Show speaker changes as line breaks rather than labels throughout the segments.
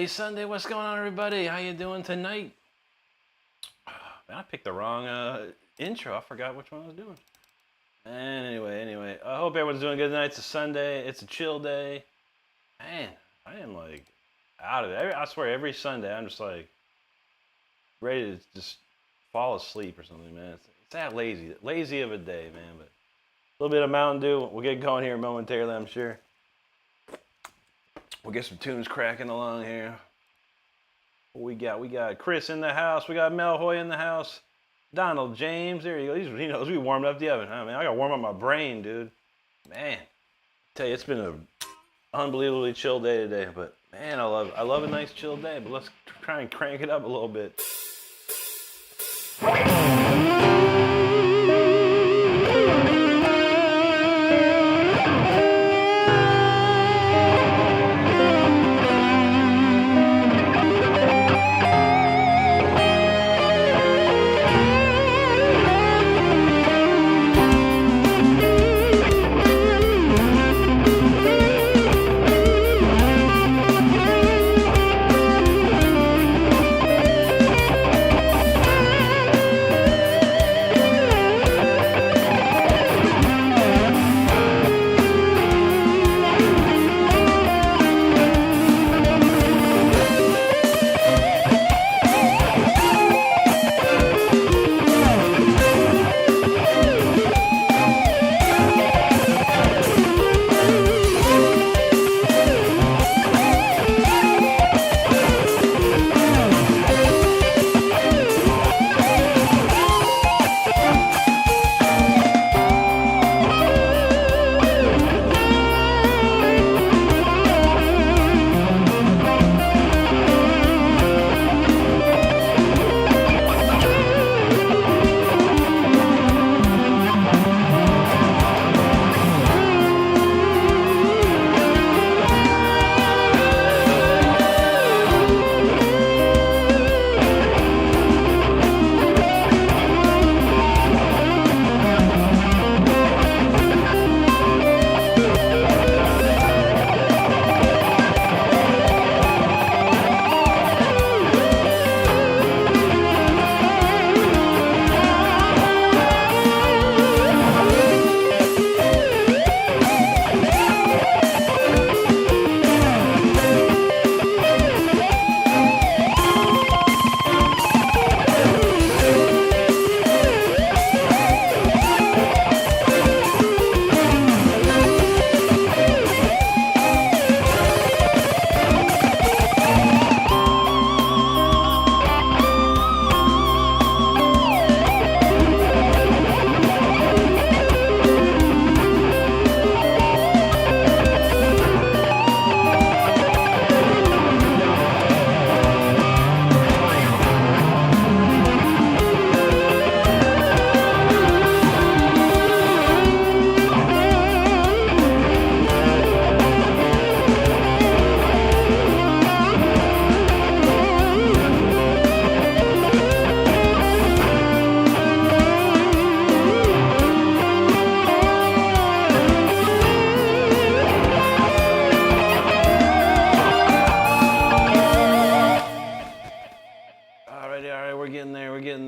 Sunday. What's going on, everybody? How you doing tonight? Man, I picked the wrong intro. I forgot which one I was doing. And anyway, I hope everyone's doing good tonight. It's a Sunday. It's a chill day. Man, I am like out of it. I swear, every Sunday I'm just like ready to just fall asleep or something, man. It's that lazy of a day, man. But a little bit of Mountain Dew. We'll get going here momentarily, I'm sure. We'll get some tunes cracking along here. What we got Chris in the house. We got Mel Hoy in the house. Donald James. There you go. He knows we warmed up the oven. Huh, man, I got to warm up my brain, dude. Man, I tell you, it's been an unbelievably chill day today. But man, I love a nice chill day. But let's try and crank it up a little bit.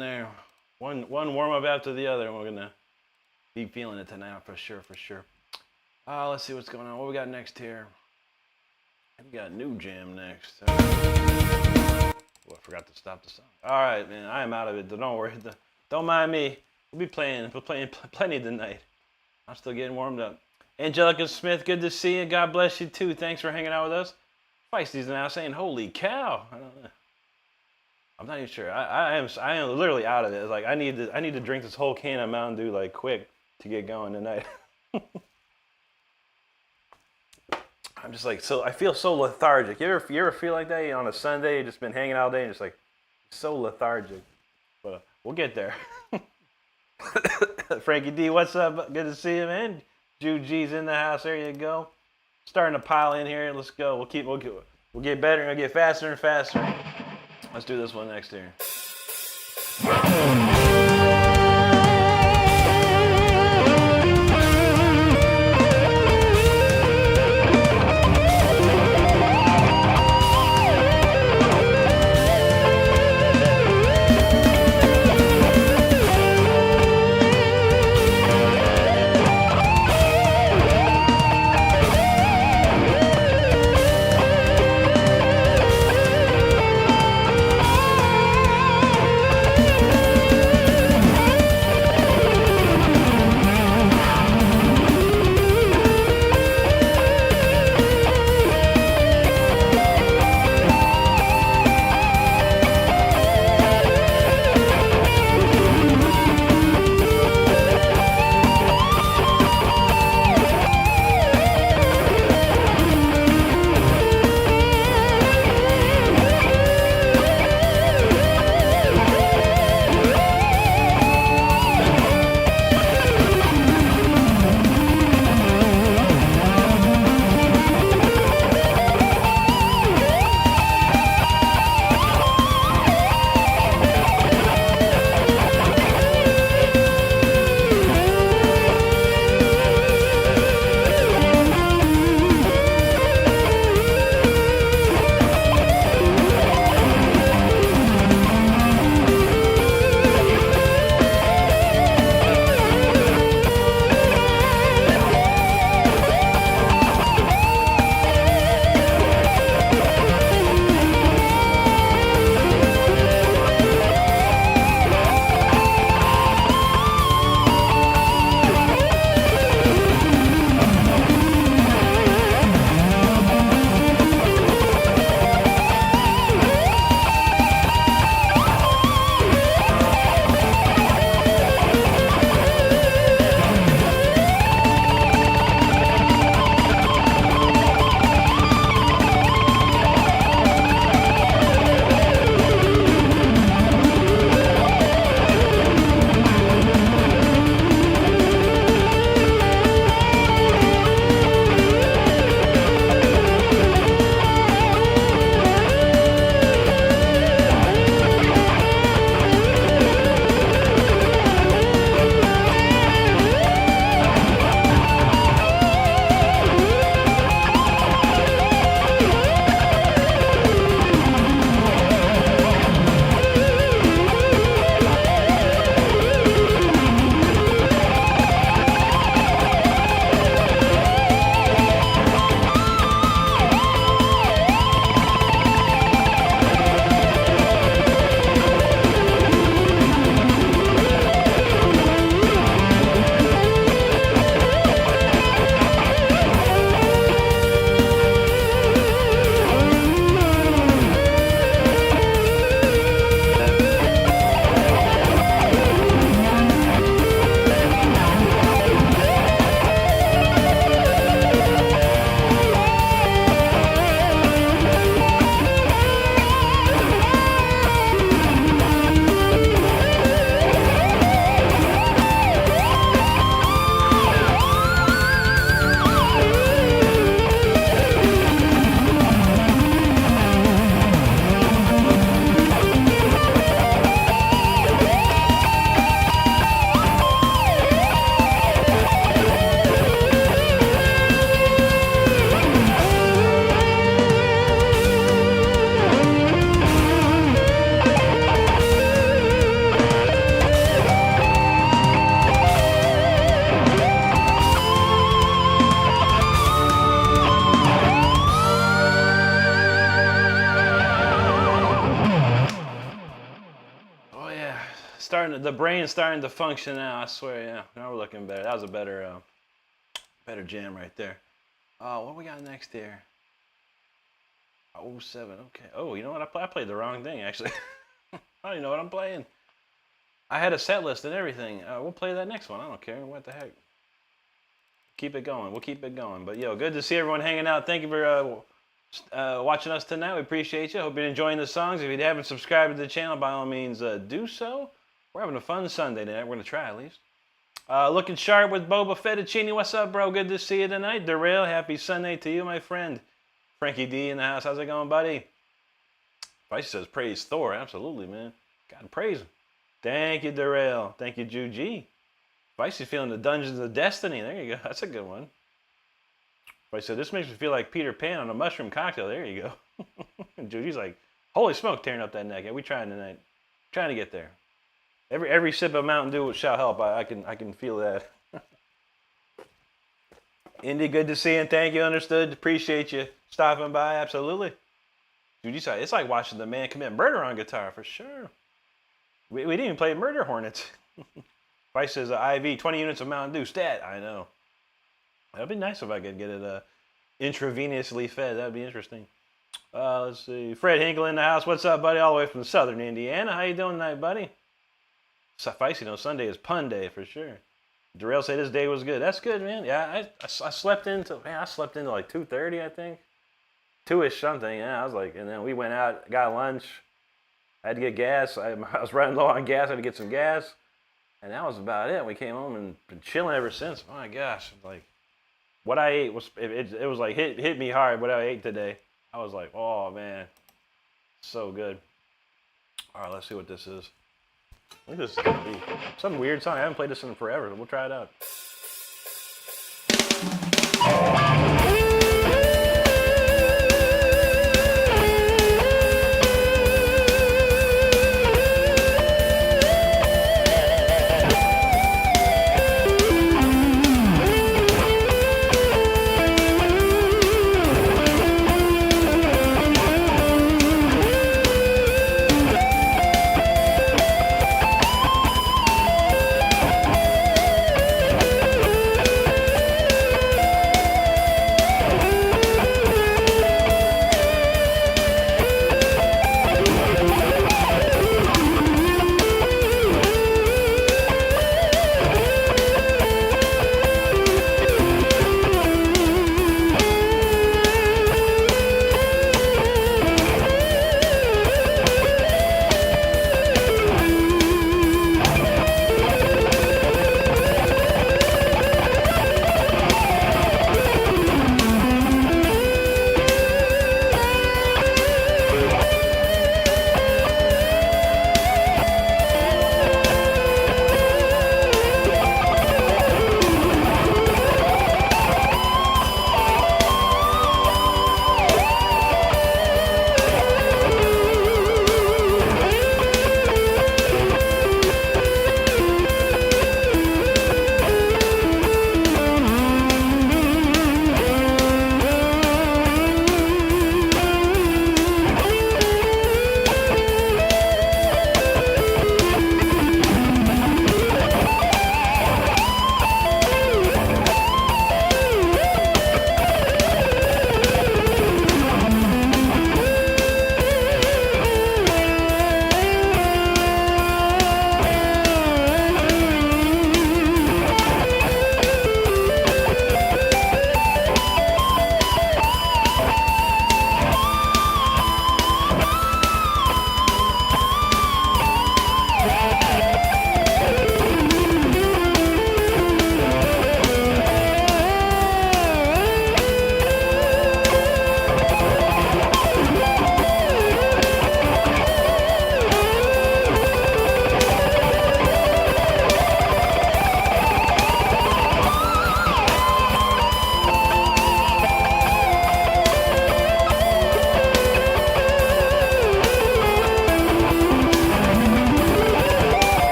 there. One warm up after the other, and we're gonna be feeling it tonight for sure. Let's see what's going on. What we got next here? We got New Jam next. Oh, I forgot to stop the song. All right, man. I am out of it. Don't worry. Don't mind me. We'll be playing plenty tonight. I'm still getting warmed up. Angelica Smith, good to see you. God bless you too. Thanks for hanging out with us. Feisty's now saying, "Holy cow!" I don't know. I'm not even sure. I am literally out of it. It's like I need to drink this whole can of Mountain Dew like quick to get going tonight. I'm just like I feel so lethargic. You ever feel like that? On a Sunday, you just been hanging all day and just like so lethargic. But we'll get there. Frankie D, what's up? Good to see you, man. Juji's in the house. There you go. Starting to pile in here. Let's go. We'll get better and get faster and faster. Let's do this one next here. the brain's starting to function now. I swear, yeah. Now we're looking better. That was a better jam right there. What we got next here? 07. Okay. Oh, you know what? I played the wrong thing actually. I don't even know what I'm playing. I had a set list and everything. We'll play that next one. I don't care. What the heck? Keep it going. We'll keep it going. But yo, good to see everyone hanging out. Thank you for watching us tonight. We appreciate you. Hope you're enjoying the songs. If you haven't subscribed to the channel, by all means, do so. We're having a fun Sunday tonight. We're going to try at least. Looking sharp with Boba Fettuccine. What's up, bro? Good to see you tonight. Darrell, happy Sunday to you, my friend. Frankie D in the house. How's it going, buddy? Vice says praise Thor. Absolutely, man. Gotta praise him. Thank you, Darrell. Thank you, Juji. Vice is feeling the Dungeons of Destiny. There you go. That's a good one. Vice said, this makes me feel like Peter Pan on a mushroom cocktail. There you go. Juji's like, holy smoke, tearing up that neck. Yeah, we trying tonight. Trying to get there. Every sip of Mountain Dew shall help. I can feel that. Indy, good to see you. Thank you. Understood. Appreciate you stopping by. Absolutely. Juji's like, it's like watching the man commit murder on guitar for sure. We didn't even play Murder Hornets. Vice says IV, 20 units of Mountain Dew. Stat. I know. That'd be nice if I could get it intravenously fed. That'd be interesting. Let's see. Fred Hinkle in the house. What's up, buddy? All the way from southern Indiana. How you doing tonight, buddy? Vice, Sunday is pun day for sure. Darrell said his day was good. That's good, man. Yeah, I slept into like 2:30, I think. 2-ish something. Yeah, I was like, and then we went out, got lunch. I had to get gas. I was running low on gas. I had to get some gas. And that was about it. We came home and been chilling ever since. Oh my gosh. Like, what I ate was, it was like, hit me hard what I ate today. I was like, oh man. So good. All right, let's see what this is. I think this is going to be some weird song. I haven't played this in forever. We'll try it out.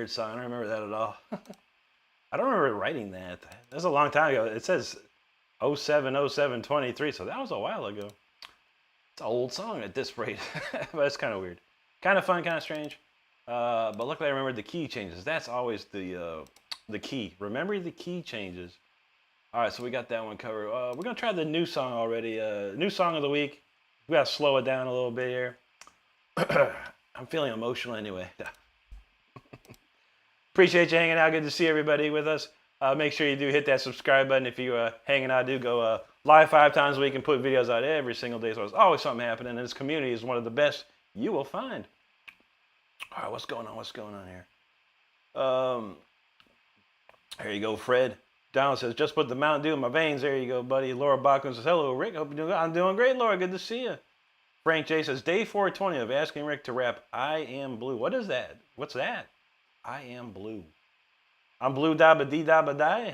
weird song. I don't remember that at all. I don't remember writing that. That was a long time ago. It says 07/07/23, so that was a while ago. It's an old song at this rate, but it's kind of weird. Kind of fun, kind of strange. But luckily I remembered the key changes. That's always the key. Remember the key changes. All right, so we got that one covered. We're going to try the new song already. New song of the week. We got to slow it down a little bit here. I'm feeling emotional anyway. Appreciate you hanging out. Good to see everybody with us. Make sure you do hit that subscribe button. If you're hanging out, do go live 5 times a week and put videos out every single day. So there's always something happening. And this community is one of the best you will find. All right, what's going on? What's going on here? There you go, Fred. Donald says, just put the Mountain Dew in my veins. There you go, buddy. Laura Bachman says, hello, Rick. Hope you're doing good. I'm doing great, Laura. Good to see you. Frank J says, day 420 of asking Rick to rap I Am Blue. What is that? What's that? I Am Blue. I'm blue dabba dee dabba die.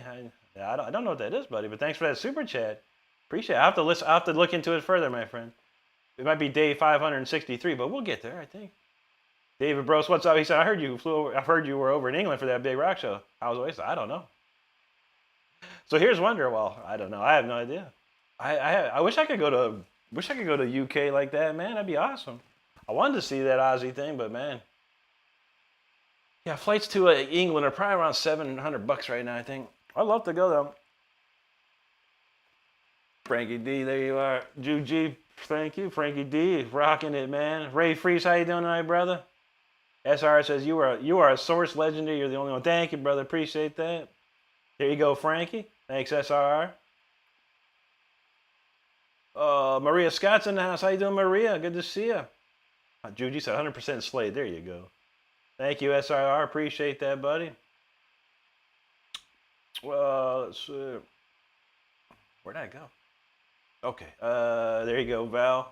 I don't know what that is, buddy, but thanks for that super chat. Appreciate it. I'll have to look into it further, my friend. It might be day 563, but we'll get there, I think. David Bros, what's up? He said, I heard you were over in England for that big rock show. I was always, I don't know. So here's Wonderwall. I don't know. I have no idea. I wish I could go to UK like that, man. That'd be awesome. I wanted to see that Aussie thing, but man. Yeah, flights to England are probably around $700 right now, I think. I'd love to go though. Frankie D, there you are. Juji, thank you. Frankie D, rocking it, man. Ray Freeze, how you doing tonight, brother? SR says you are a source legendary. You're the only one. Thank you, brother. Appreciate that. There you go, Frankie. Thanks, SRR. Maria Scott's in the house. How you doing, Maria? Good to see you. Juji said 100% Slade. There you go. Thank you, SRR. Appreciate that, buddy. Let's see. Where'd I go? Okay. There you go, Val.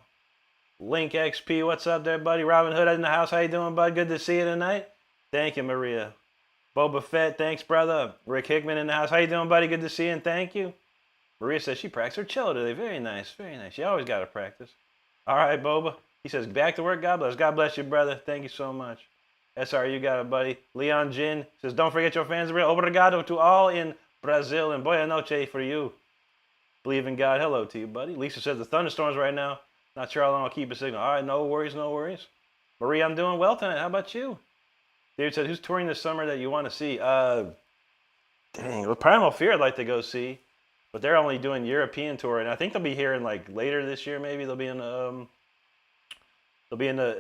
Link XP, what's up there, buddy? Robin Hood in the house. How you doing, bud? Good to see you tonight. Thank you, Maria. Boba Fett, thanks, brother. Rick Hickman in the house. How you doing, buddy? Good to see you, and thank you. Maria says she practiced her cello today. Very nice, very nice. You always got to practice. All right, Boba. He says, back to work. God bless. God bless you, brother. Thank you so much. SR, you got it, buddy. Leon Jin says, don't forget your fans. Obrigado to all in Brazil, and boa noche for you. Believe in God. Hello to you, buddy. Lisa says, the thunderstorms right now. Not sure how long I'll keep a signal. All right, no worries, no worries. Marie, I'm doing well tonight. How about you? David said, who's touring this summer that you want to see? Dang, well, Primal Fear I'd like to go see, but they're only doing European tour, and I think they'll be here in like later this year. Maybe they'll be in the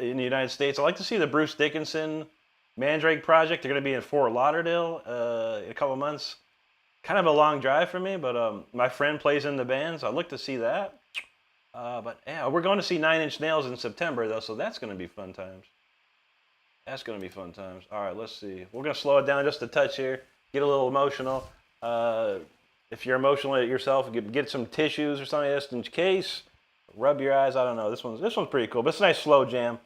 United States. I'd like to see the Bruce Dickinson Mandrake project. They're going to be in Fort Lauderdale in a couple months. Kind of a long drive for me, but my friend plays in the band, so I'd look to see that. But yeah, we're going to see 9 Inch Nails in September though, so that's going to be fun times. That's going to be fun times. All right, let's see. We're going to slow it down just a touch here. Get a little emotional. If you're emotional yourself, get some tissues or something just in case. Rub your eyes. I don't know. This one's pretty cool. But it's a nice slow jam.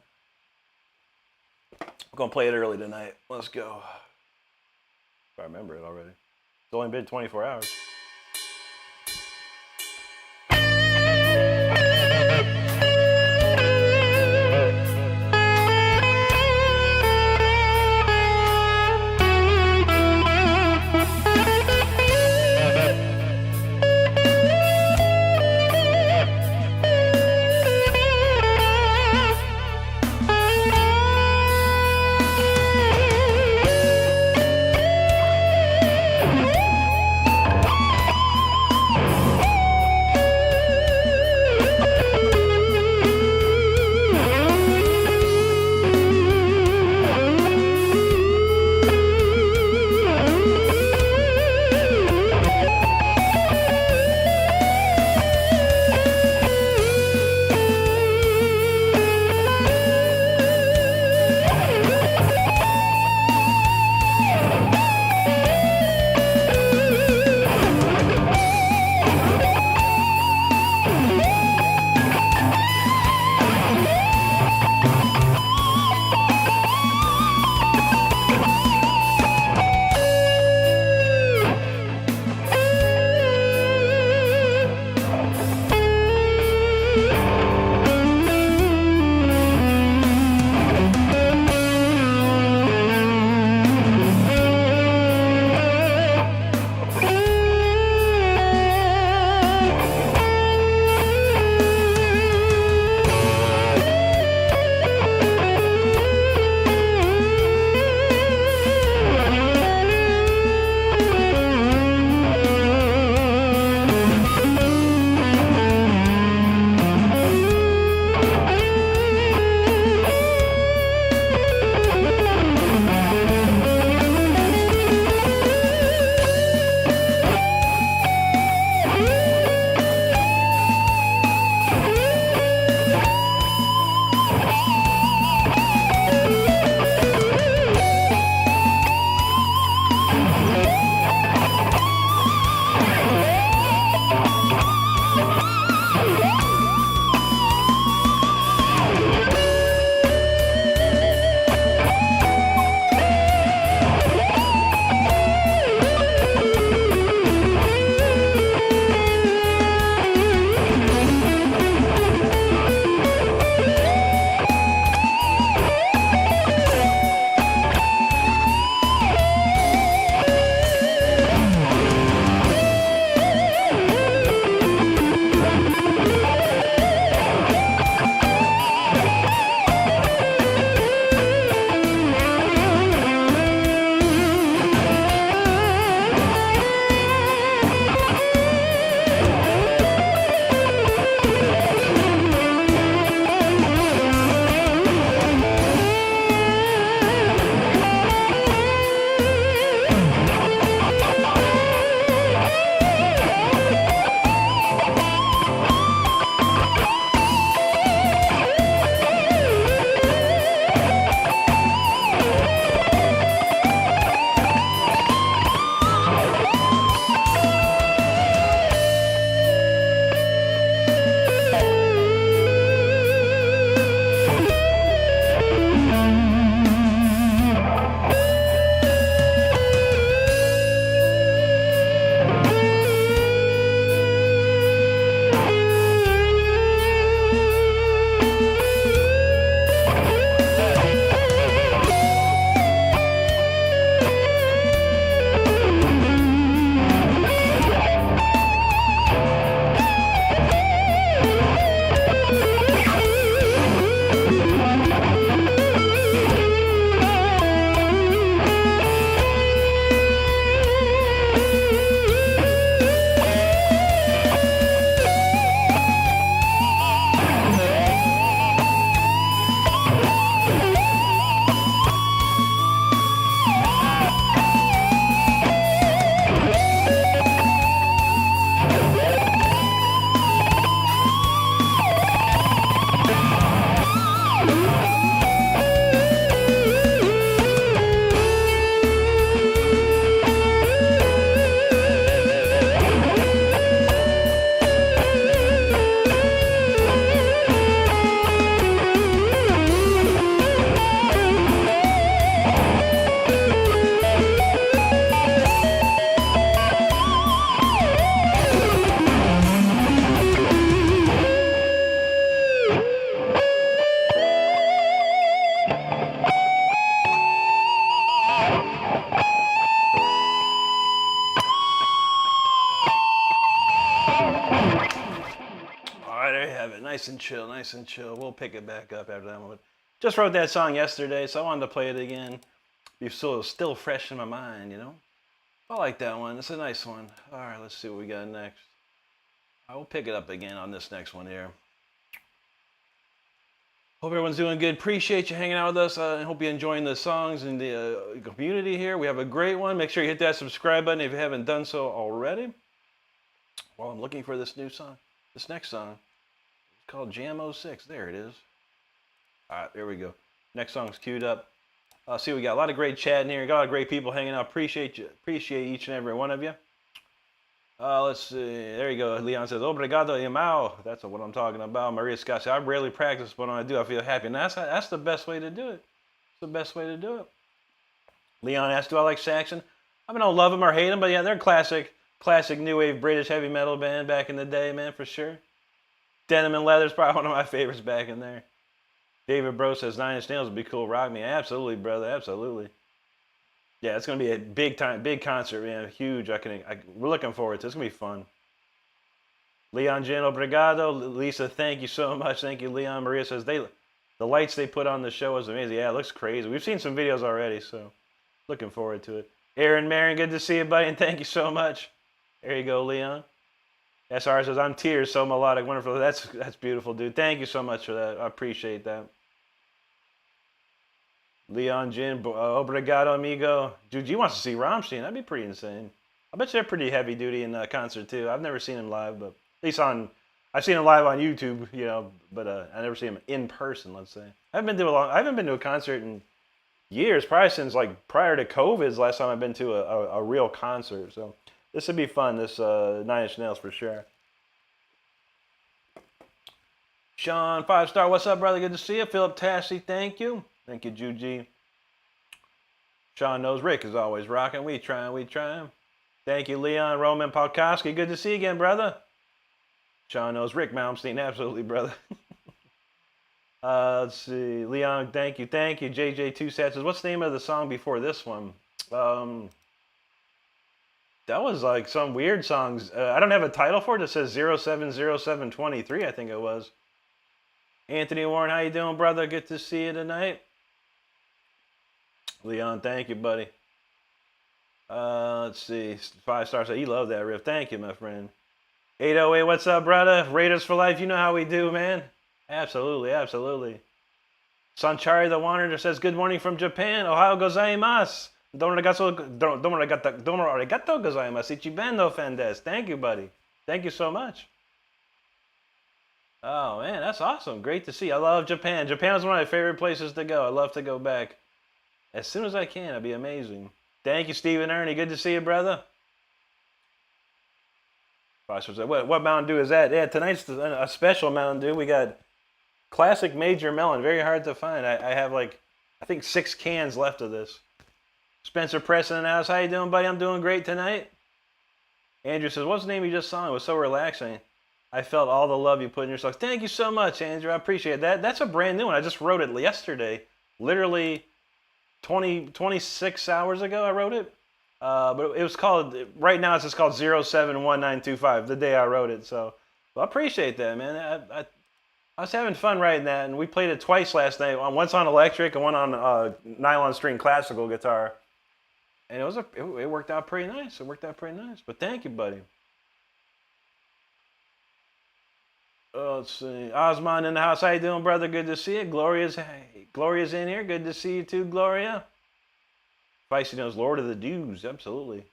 I'm going to play it early tonight. Let's go. If I remember it already. It's only been 24 hours. there you have it. Nice and chill, nice and chill. We'll pick it back up after that one. Just wrote that song yesterday, so I wanted to play it again. It's still fresh in my mind, you know? I like that one. It's a nice one. All right, let's see what we got next. I will pick it up again on this next one here. Hope everyone's doing good. Appreciate you hanging out with us. I hope you're enjoying the songs and the community here. We have a great one. Make sure you hit that subscribe button if you haven't done so already. While I'm looking for this new song, this next song, it's called Jam 06. There it is. All right, there we go. Next song's queued up. See, we got a lot of great chat in here. Got a lot of great people hanging out. Appreciate you. Appreciate each and every one of you. Let's see. There you go. Leon says, "Obrigado, irmão." That's what I'm talking about. Maria Scott says, "I rarely practice, but when I do, I feel happy." And that's the best way to do it. It's the best way to do it. Leon asks, "Do I like Saxon?" I mean, I don't love them or hate them, but yeah, they're classic new wave British heavy metal band back in the day, man, for sure. Denim and Leather's probably one of my favorites back in there. David Bro says 9 Inch Nails would be cool. Rock me. Absolutely, brother. Absolutely. Yeah, it's going to be a big concert, man. Huge. We're looking forward to it. It's going to be fun. Leon Jen, obrigado. Lisa, thank you so much. Thank you, Leon. Maria says, the lights they put on the show was amazing. Yeah, it looks crazy. We've seen some videos already, so looking forward to it. Aaron Marion, good to see you, buddy, and thank you so much. There you go, Leon. SR says, "I'm tears, so melodic, wonderful." That's beautiful, dude. Thank you so much for that. I appreciate that. Leon Jin, obrigado, amigo. Dude, wants to see Rammstein. That'd be pretty insane. I bet you they're pretty heavy duty in concert too. I've never seen them live, but at least I've seen them live on YouTube, you know. But I never seen them in person. Let's say I haven't been to a concert in years, probably since like prior to COVID's last time I've been to a real concert. So this would be fun. This 9 Inch Nails for sure. Sean 5-star, what's up, brother? Good to see you. Philip Tassi, thank you. Thank you, Juji. Sean knows Rick is always rocking. We trying. Thank you, Leon Roman Polkowski. Good to see you again, brother. Sean knows Rick Malmsteen. Absolutely, brother. Let's see. Leon, thank you. JJ2 says, what's the name of the song before this one? That was like some weird songs. I don't have a title for it. It says 070723, I think it was. Anthony Warren, how you doing, brother? Good to see you tonight. Leon, thank you, buddy. Let's see. 5-star said, he loved that riff. Thank you, my friend. 808, what's up, brother? Raiders for life. You know how we do, man. Absolutely. Sanchari the Wanderer says, good morning from Japan. Ohio gozaimasu. Domo arigato gozaimasu. Ichiban no fan desu. Thank you, buddy. Thank you so much. Oh, man, that's awesome. Great to see. I love Japan. Japan is one of my favorite places to go. I love to go back as soon as I can. It'd be amazing. Thank you, Stephen Ernie. Good to see you, brother. What Mountain Dew is that? Yeah, tonight's a special Mountain Dew. We got classic Major Melon. Very hard to find. I have I think 6 cans left of this. Spencer Preston in the house. How you doing, buddy? I'm doing great tonight. Andrew says, what's the name you just sung? It was so relaxing. I felt all the love you put in your songs. Thank you so much, Andrew. I appreciate that. That's a brand new one. I just wrote it yesterday. Literally 26 hours ago I wrote it. But it was called, right now it's just called 071925, the day I wrote it. So I appreciate that, man. I was having fun writing that, and we played it twice last night. Once on electric and one on nylon string classical guitar. And it worked out pretty nice. But thank you, buddy. Let's see. Osman in the house. How you doing, brother? Good to see you. Gloria's in here. Good to see you too, Gloria. Feisty knows Lord of the Dews. Absolutely.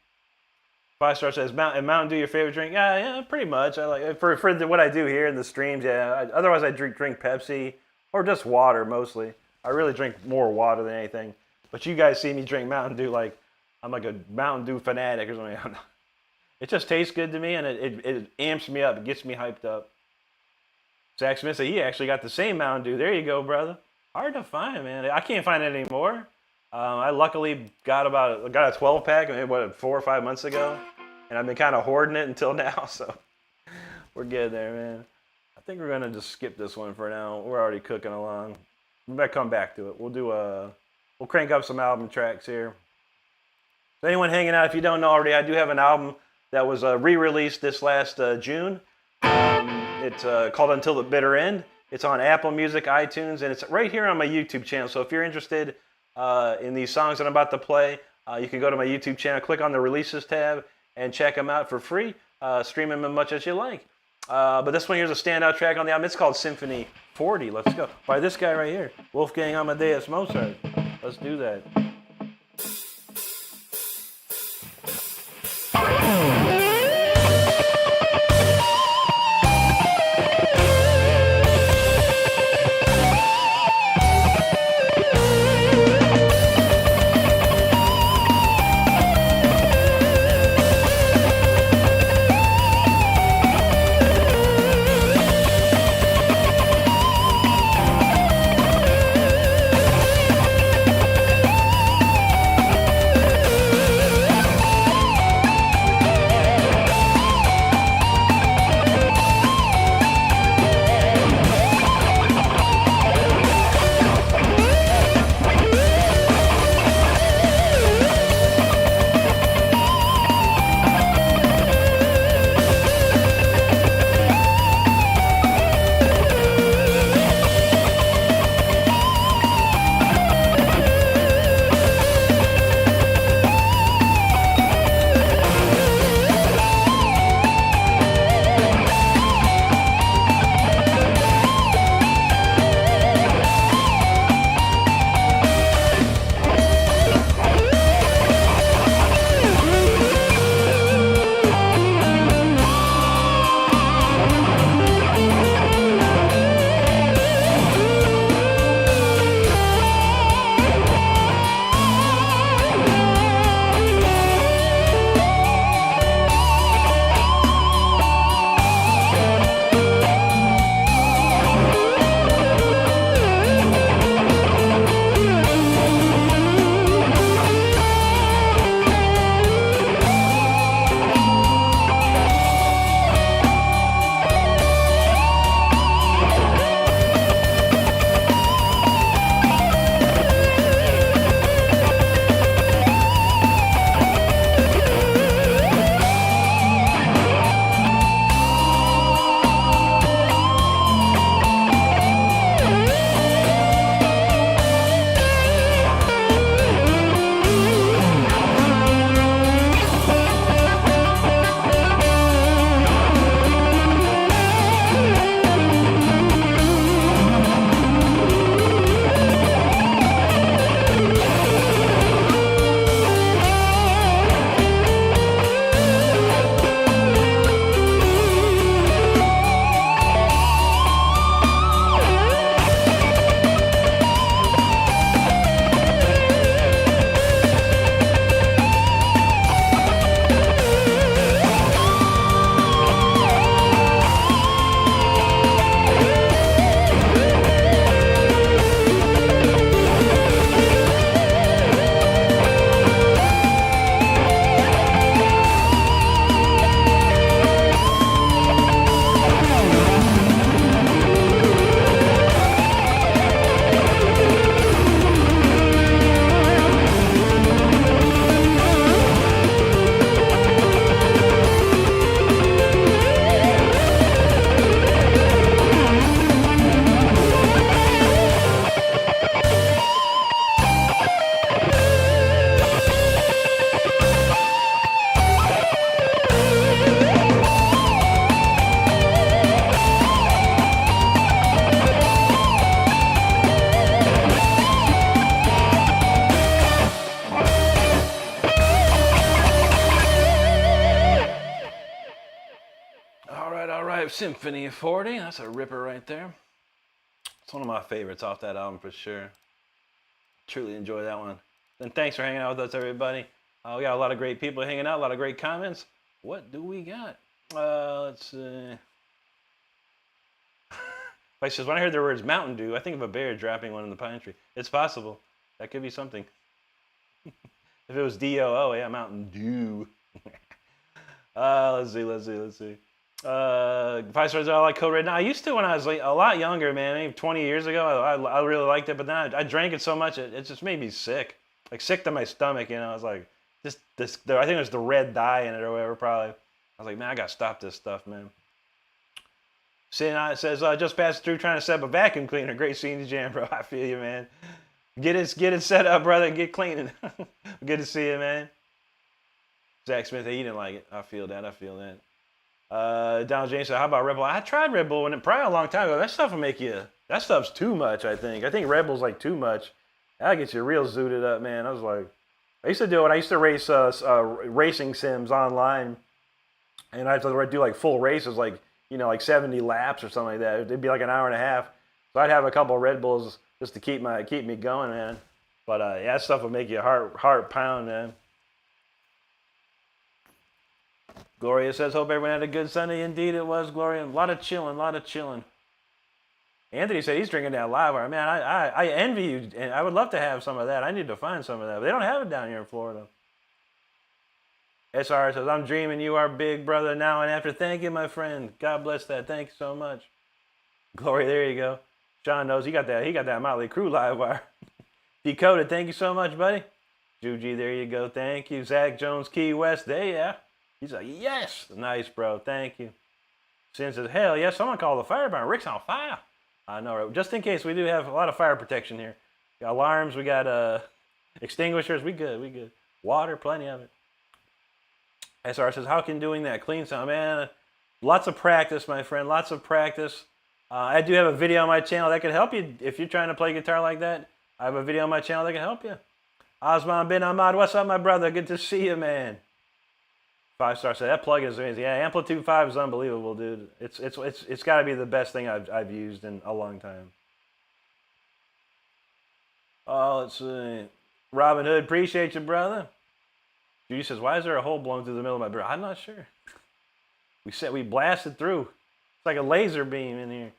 5-star says, Mountain Dew your favorite drink? Yeah, pretty much. I like for what I do here in the streams. Yeah. Otherwise, I drink Pepsi or just water mostly. I really drink more water than anything. But you guys see me drink Mountain Dew like I'm like a Mountain Dew fanatic or something. It just tastes good to me, and it amps me up. It gets me hyped up. Zach Smith said he actually got the same Mountain Dew. There you go, brother. Hard to find, man. I can't find it anymore. I luckily got a 12-pack, 4 or 5 months ago, and I've been kind of hoarding it until now. So we're good there, man. I think we're gonna just skip this one for now. We're already cooking along. We might come back to it. We'll crank up some album tracks here. So anyone hanging out, if you don't know already, I do have an album that was re-released this last June. It's called Until the Bitter End. It's on Apple Music, iTunes, and it's right here on my YouTube channel. So if you're interested in these songs that I'm about to play, you can go to my YouTube channel, click on the Releases tab, and check them out for free. Stream them as much as you like. But this one here's a standout track on the album. It's called Symphony 40. Let's go. By this guy right here, Wolfgang Amadeus Mozart. Let's do that. Symphony 40, that's a ripper right there. It's one of my favorites off that album for sure. Truly enjoy that one. And thanks for hanging out with us, everybody. We got a lot of great people hanging out, a lot of great comments. What do we got? Let's see. Like says, when I heard the words Mountain Dew, I think of a bear dropping one in the pine tree. It's possible. That could be something. If it was D-O-O, yeah, Mountain Dew. Let's see. 5 stars I like Code Red. Now, I used to when I was like, a lot younger, man, maybe 20 years ago. I really liked it, but then I drank it so much, it just made me sick. Like, sick to my stomach, you know. I was like, I think it was the red dye in it or whatever, probably. I was like, man, I got to stop this stuff, man. Says, just passed through trying to set up a vacuum cleaner. Great seeing you, Jam, bro. I feel you, man. Get it set up, brother, and get cleaning. Good to see you, man. Zach Smith, he didn't like it. I feel that. Donald James said, how about Red Bull? I tried Red Bull probably a long time ago. That stuff will make you, that stuff's too much, I think. I think Red Bull's like too much. That'll get you real zooted up, man. I was like, I used to do it. I used to race racing sims online. And I had to do like full races, like, you know, like 70 laps or something like that. It'd be like an hour and a half. So I'd have a couple of Red Bulls just to keep me going, man. But yeah, that stuff will make your heart pound, man. Gloria says, hope everyone had a good Sunday. Indeed it was, Gloria. A lot of chilling. Anthony said he's drinking that live wire. Man, I envy you, and I would love to have some of that. I need to find some of that. But they don't have it down here in Florida. SR says, I'm dreaming you are big brother now and after. Thank you, my friend. God bless that. Thank you so much. Gloria, there you go. Sean knows he got that Motley Crue live wire. Decoded, thank you so much, buddy. Juji, there you go. Thank you. Zach Jones, Key West. There, yeah. He's like, yes. Nice, bro. Thank you. Sin says, hell yeah, someone call the fire department. Rick's on fire. I know, right? Just in case, we do have a lot of fire protection here. We got alarms, we got extinguishers. We good. Water, plenty of it. SR says, how can doing that clean sound? Man, lots of practice, my friend. Lots of practice. I do have a video on my channel that can help you if you're trying to play guitar like that. I have a video on my channel that can help you. Osman bin Ahmad, what's up, my brother? Good to see you, man. 5-star said, that plugin is amazing. Yeah, Amplitude 5 is unbelievable, dude. It's got to be the best thing I've used in a long time. Oh, let's see. Robin Hood, appreciate you, brother. Judy says, why is there a hole blown through the middle of my barrel? I'm not sure. We blasted through. It's like a laser beam in here.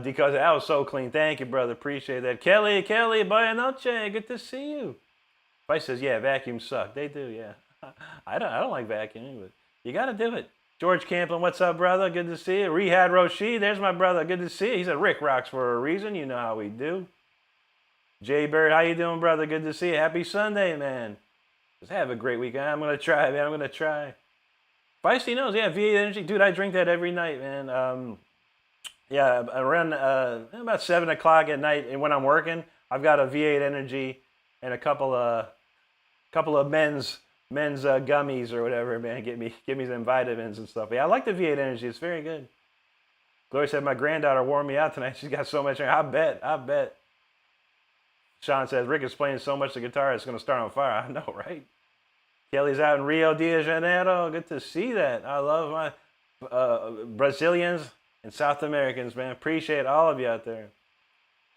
Because that was so clean. Thank you, brother. Appreciate that. Kelly, buenas noches. Good to see you. Vice says, yeah, vacuums suck. They do, yeah. I don't like vacuuming, but you got to do it. George Camplin, what's up, brother? Good to see you. Rehad Roshi, there's my brother. Good to see you. He said, Rick rocks for a reason. You know how we do. Jay Bird, how you doing, brother? Good to see you. Happy Sunday, man. Just have a great weekend. I'm going to try, man. I'm going to try. Feisty knows, yeah, V8 Energy. Dude, I drink that every night, man. Yeah, around about 7 o'clock at night, and when I'm working, I've got a V8 Energy and a couple of men's gummies or whatever, man. Get me some vitamins and stuff. But yeah, I like the V8 Energy. It's very good. Gloria said, my granddaughter wore me out tonight. She's got so much. I bet. Sean says, Rick is playing so much the guitar, it's going to start on fire. I know, right? Kelly's out in Rio de Janeiro. Good to see that. I love my Brazilians and South Americans, man. Appreciate all of you out there.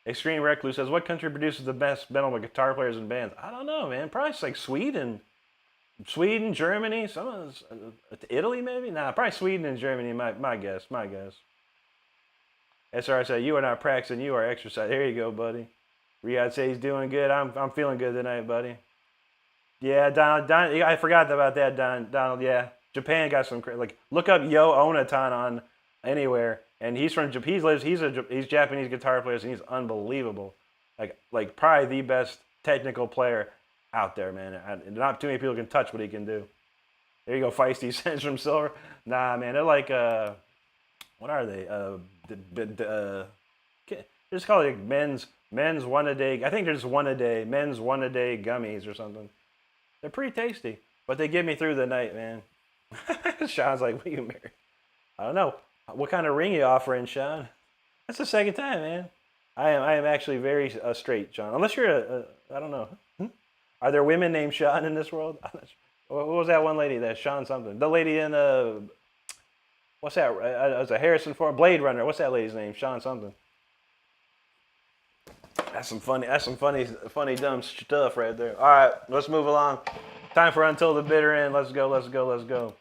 Extreme Recluse says, what country produces the best metal guitar players and bands? I don't know, man. Probably like Sweden, Germany, some of Italy, maybe. Nah, probably Sweden and Germany. My guess. SR said, you are not practicing, you are exercising. There you go, buddy. Riyadh says he's doing good. I'm feeling good tonight, buddy. Yeah, Donald, I forgot about that, Donald. Yeah, Japan got some like. Look up Yo Onatan on anywhere, and he's from Japan. He's Japanese guitar player, and he's unbelievable. Like probably the best technical player out there, man. Not too many people can touch what he can do. There you go, Feisty Sends from Silver. Nah, man, they're like what are they? Just call it like men's one a day. I think there's one a day. Men's one a day gummies or something. They're pretty tasty, but they get me through the night, man. Sean's like, what are you married? I don't know. What kind of ring you offering, Sean? That's the second time, man. I am actually very straight, Sean. Unless you're I don't know. Are there women named Sean in this world? I'm not sure. What was that one lady? That Sean something. The lady in what's that? It was a Harrison Ford Blade Runner. What's that lady's name? Sean something. That's some funny dumb stuff right there. All right, let's move along. Time for Until the Bitter End. Let's go.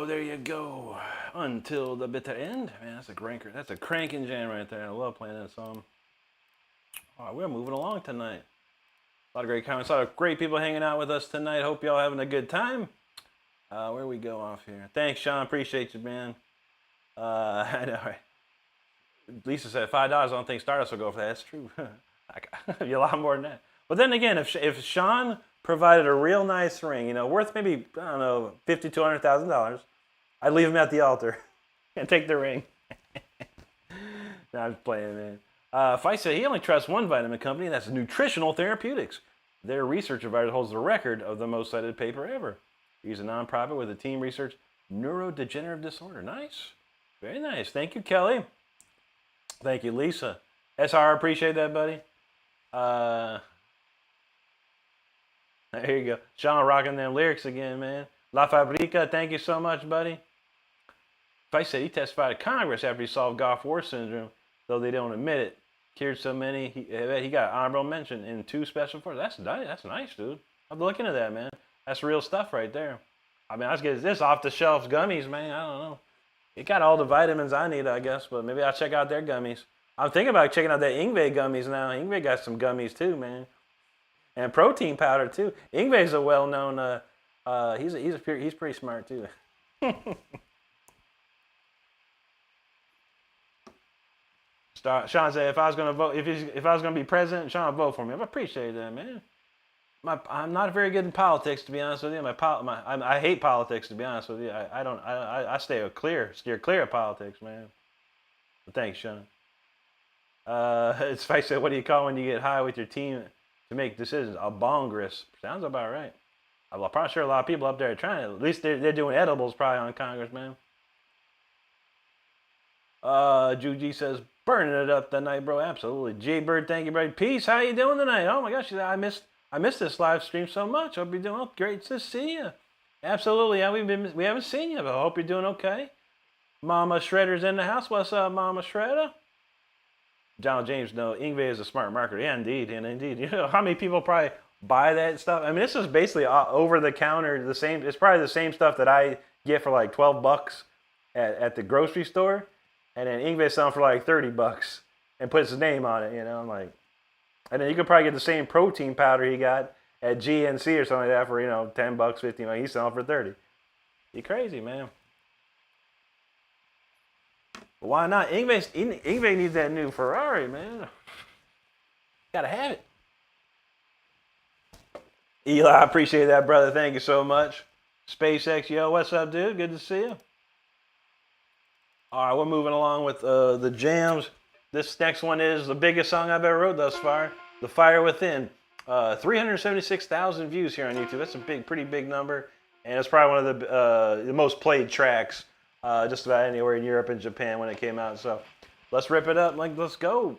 there you go. Until the bitter end. Man, that's a cranker. That's a cranking jam right there. I love playing that song. All right, we're moving along tonight. A lot of great comments. A lot of great people hanging out with us tonight. Hope y'all having a good time. Where we go off here? Thanks, Sean. Appreciate you, man. I know, right? Lisa said $5. I don't think Stardust will go for that. That's true. A lot more than that. But then again, if Sean provided a real nice ring, you know, worth maybe, I don't know, $50,000 to $100,000, I'd leave him at the altar and take the ring. No, I'm just playing, man. Feist said he only trusts one vitamin company, and that's Nutritional Therapeutics. Their research advisor holds the record of the most cited paper ever. He's a nonprofit with a team research neurodegenerative disorder. Nice. Very nice. Thank you, Kelly. Thank you, Lisa. SR, appreciate that, buddy. There you go. Sean rocking them lyrics again, man. La Fabrica, thank you so much, buddy. Feist said he testified to Congress after he solved Goff War syndrome, though they don't admit it. Cured so many, he got honorable mention in 2 special forces. That's nice, dude. I'm looking at that, man. That's real stuff right there. I mean, I was getting this off-the-shelf gummies, man. I don't know. It got all the vitamins I need, I guess, but maybe I'll check out their gummies. I'm thinking about checking out that Ingve gummies now. Ingve got some gummies too, man. And protein powder too. Ingve's a well-known, he's pretty smart too. Sean said, if I was gonna vote, if I was gonna be president, Sean would vote for me. I appreciate that, man. I'm not very good in politics, to be honest with you. I hate politics, to be honest with you. I steer clear of politics, man. But thanks, Sean. It's Feist said, what do you call when you get high with your team to make decisions? A bongress. Sounds about right. I'm probably sure a lot of people up there are trying. At least they're doing edibles probably on Congress, man. Juji says, burning it up tonight, bro. Absolutely. J-Bird, thank you, bro. Peace. How you doing tonight? Oh my gosh, I missed this live stream so much. Hope you're doing great to see you. Absolutely. Yeah, we haven't seen you, but I hope you're doing okay. Mama Shredder's in the house. What's up, Mama Shredder? John James, no, Ingve is a smart marketer. Yeah, indeed, and indeed. You know how many people probably buy that stuff? I mean, this is basically over the counter. It's probably the same stuff that I get for like $12 at the grocery store, and then Ingve selling for like $30 and puts his name on it. You know, I'm like, and then you could probably get the same protein powder he got at GNC or something like that for, you know, $10, $15. He's selling for $30. You crazy, man. Why not? Ingve needs that new Ferrari, man. Gotta have it. Eli, I appreciate that, brother. Thank you so much. SpaceX, yo, what's up, dude? Good to see you. All right, we're moving along with the jams. This next one is the biggest song I've ever wrote thus far, The Fire Within. 376,000 views here on YouTube. That's a pretty big number. And it's probably one of the most played tracks just about anywhere in Europe and Japan when it came out. So let's rip it up. Let's go.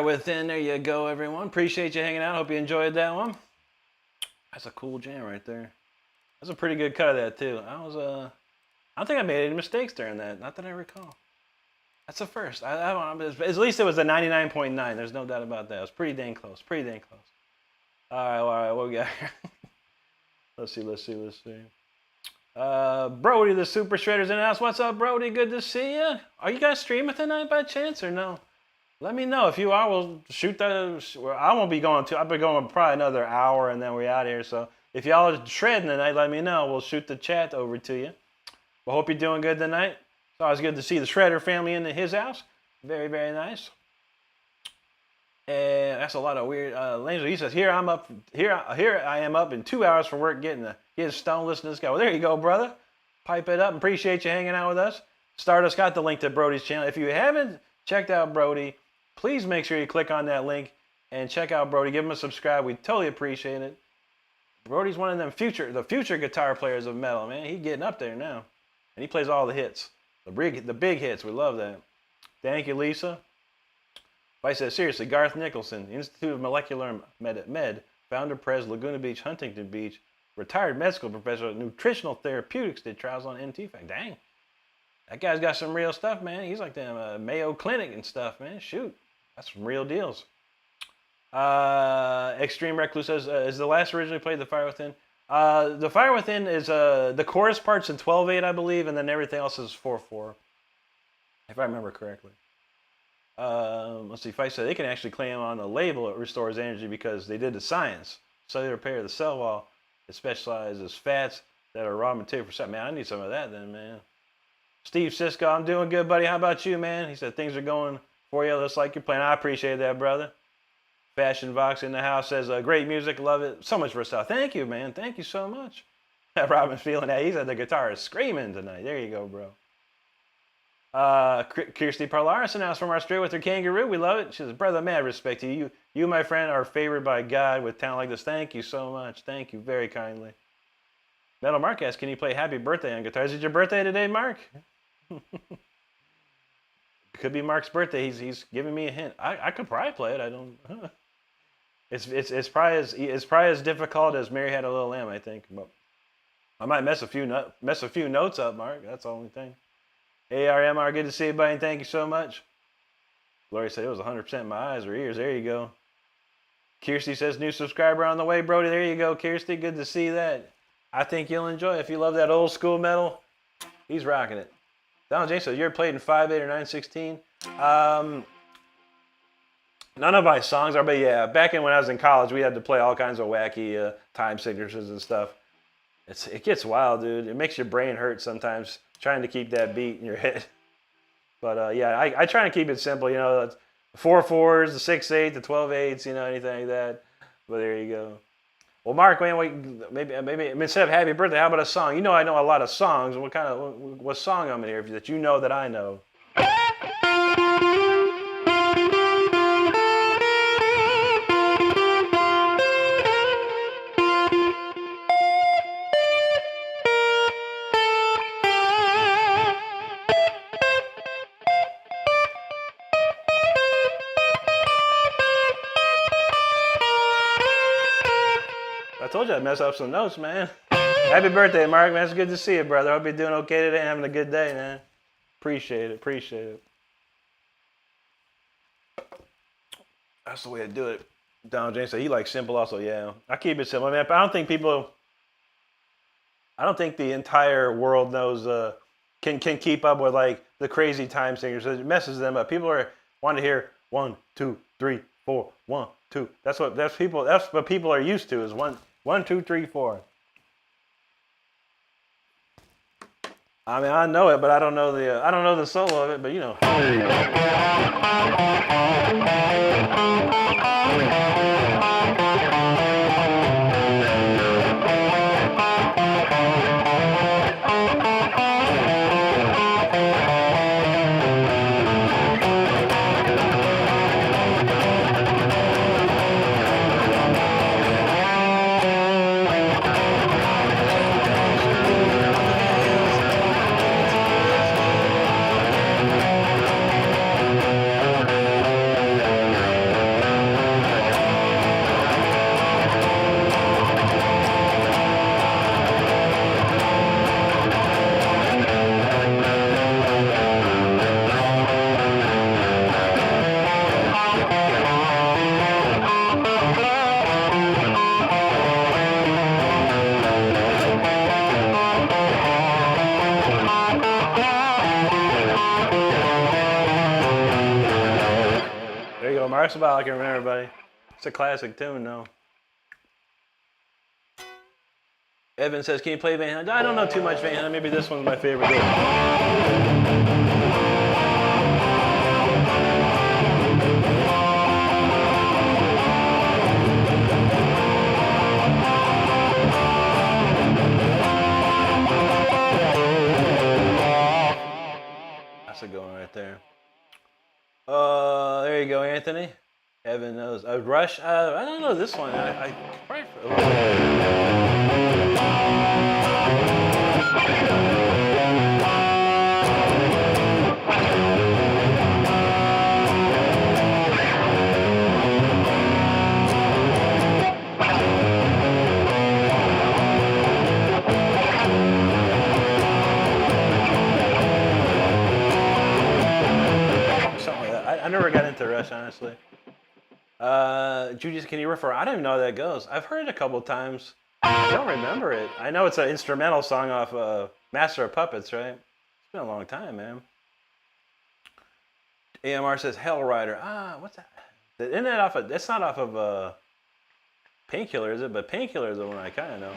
Fire Within, there you go, everyone. Appreciate you hanging out. Hope you enjoyed that one. That's a cool jam right there. That's a pretty good cut of that too. I don't think I made any mistakes during that. Not that I recall. That's a first. At least it was a 99.9. There's no doubt about that. It was pretty dang close. Pretty dang close. All right. What we got here? Let's see. Brody, the Super Shredder's in the house. What's up, Brody? Good to see you. Are you guys streaming tonight by chance or no? Let me know. If you are, we'll shoot that. I won't be going to. I'll be going probably another hour and then we're out here. So if y'all are shredding tonight, let me know. We'll shoot the chat over to you. We hope you're doing good tonight. It's always good to see the Shredder family in his house. Very, very nice. And that's a lot of weird language. He says, Here I am up in 2 hours from work getting stoned listening to this guy. Well, there you go, brother. Pipe it up. Appreciate you hanging out with us. Stardust got the link to Brody's channel. If you haven't checked out Brody, please make sure you click on that link and check out Brody. Give him a subscribe. We totally appreciate it. Brody's one of them the future guitar players of metal, man. He's getting up there now. And he plays all the hits. The big hits. We love that. Thank you, Lisa. I said, seriously, Garth Nicholson, Institute of Molecular Med, founder, pres, Laguna Beach, Huntington Beach, retired med school professor of nutritional therapeutics, did trials on NT-Fact. Dang. That guy's got some real stuff, man. He's like the Mayo Clinic and stuff, man. Shoot. That's some real deals. Extreme Recluse says, is the last originally played The Fire Within? The Fire Within is, the chorus part's in 12/8, I believe, and then everything else is 4/4, if I remember correctly. Let's see, if I said they can actually claim on the label it restores energy because they did the science. Cellular repair of the cell wall. It specializes fats that are raw material for something. Man, I need some of that then, man. Steve Cisco, I'm doing good, buddy. How about you, man? He said things are going for you just like you're playing. I appreciate that, brother. Fashion Vox in the house says, great music, love it. So much versatile. Thank you, man. Thank you so much. Robin's feeling that. He said the guitar is screaming tonight. There you go, bro. Kirsty Parlaris announced from Australia with her kangaroo. We love it. She says, brother, mad respect to you. You, my friend, are favored by God with talent like this. Thank you so much. Thank you very kindly. Metal Mark asks, can you play Happy Birthday on guitar? Is it your birthday today, Mark? Could be Mark's birthday. He's giving me a hint. I could probably play it. I don't. It's probably as difficult as Mary Had a Little Lamb, I think. But I might mess a few notes up, Mark. That's the only thing. ARMR, good to see you, buddy. Thank you so much. Gloria said it was 100% in my eyes or ears. There you go. Kirsty says, new subscriber on the way, Brody. There you go, Kirsty. Good to see that. I think you'll enjoy it. If you love that old school metal, he's rocking it. Donald James says, you ever played in 5/8 or 9/16? None of my songs are, but yeah, back when I was in college, we had to play all kinds of wacky time signatures and stuff. It gets wild, dude. It makes your brain hurt sometimes trying to keep that beat in your head. But yeah, I try to keep it simple, you know, the 4/4s, the 6/8, the 12/8s, you know, anything like that. But there you go. Well, Mark, man, maybe instead of Happy Birthday, how about a song? You know, I know a lot of songs. What song I'm in here that you know that I know? I told you I'd mess up some notes, man. Happy birthday, Mark, man. It's good to see you, brother. Hope you're doing okay today and having a good day, man. Appreciate it. That's the way to do it. Donald James said he likes simple also. Yeah, I keep it simple, man. But I don't think the entire world knows, can keep up with like the crazy time singers. It messes them up. People want to hear 1, 2, 3, 4, 1, 2. That's what people are used to is 1, 2, 3, 4. I mean, I know it, but I don't know the solo of it. But you know. talks about I can remember, buddy. It's a classic tune, though. Evan says, can you play Van Halen? I don't know too much Van Halen. Maybe this one's my favorite. That's a good one right there. There you go, Anthony. Evan knows. Rush. I don't know this one. I probably. I never got into Rush, honestly. Judy, can you refer? I don't even know how that goes. I've heard it a couple times. I don't remember it. I know it's an instrumental song off Master of Puppets, right? It's been a long time, man. AMR says Hell Rider. What's that? Isn't that off of? That's not off of Painkiller, is it? But Painkiller is the one I kind of know.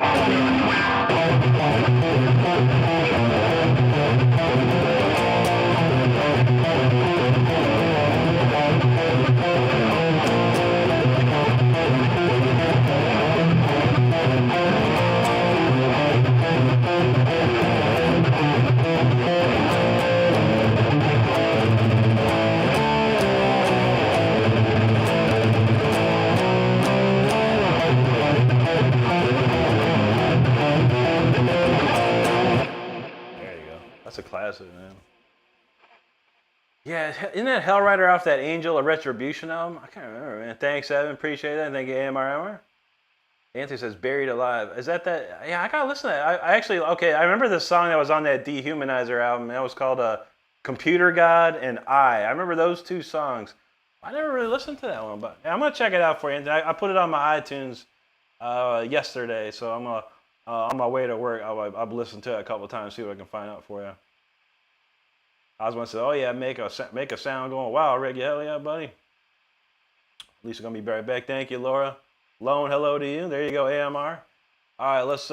That's a classic, man. Yeah, isn't that Hell Rider off that Angel of Retribution album? I can't remember, man. Thanks, Evan. Appreciate that. Thank you, AMR. Anthony says Buried Alive. Is that? Yeah, I gotta listen to that. I actually, okay, I remember this song that was on that Dehumanizer album. That was called Computer God and I remember those two songs. I never really listened to that one, but I'm gonna check it out for you. I put it on my iTunes yesterday, so I'm gonna on my way to work. I'll listen to it a couple times, see what I can find out for you. I was going to say, oh yeah, make a sound going, wow, Rick, hell yeah, buddy. At least we're going to be right back. Thank you, Laura. Lone, hello to you. There you go, AMR. All right, let's,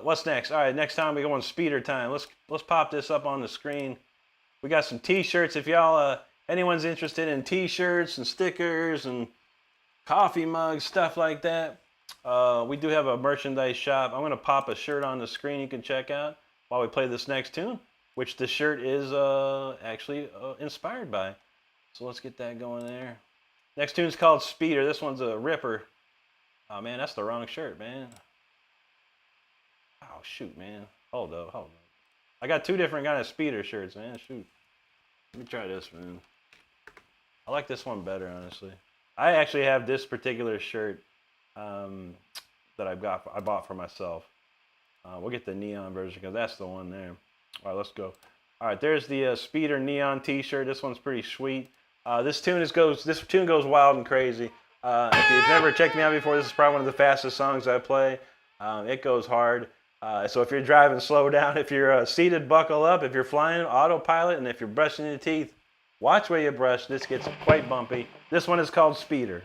what's next? All right, next time we go on speeder time. Let's pop this up on the screen. We got some t-shirts. If y'all, anyone's interested in t-shirts and stickers and coffee mugs, stuff like that, we do have a merchandise shop. I'm going to pop a shirt on the screen you can check out while we play this next tune, which the shirt is actually inspired by. So let's get that going there. Next tune's called Speeder. This one's a ripper. Oh man, that's the wrong shirt, man. Oh shoot, man. Hold up. I got two different kind of Speeder shirts, man. Shoot. Let me try this, man. I like this one better, honestly. I actually have this particular shirt that I bought for myself. We'll get the neon version because that's the one there. All right, let's go. All right, there's the Speeder neon T-shirt. This one's pretty sweet. This tune goes wild and crazy. If you've never checked me out before, this is probably one of the fastest songs I play. It goes hard. So if you're driving, slow down. If you're seated, buckle up. If you're flying, autopilot. And if you're brushing your teeth, watch where you brush. This gets quite bumpy. This one is called Speeder.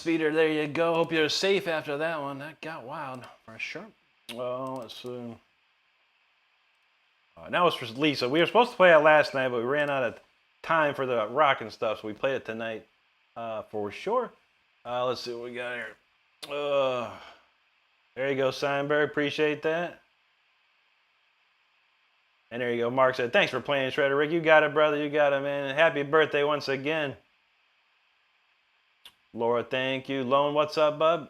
Speeder, there you go. Hope you're safe after that one. That got wild for sure. Well, let's see. Now it's for Lisa. We were supposed to play it last night, but we ran out of time for the rock and stuff, so we played it tonight for sure. Let's see what we got here. There you go, Seinberg. Appreciate that. And there you go. Mark said, thanks for playing, Shredder. Rick, you got it, brother. You got it, man. Happy birthday once again. Laura, thank you. Lone, what's up, bub?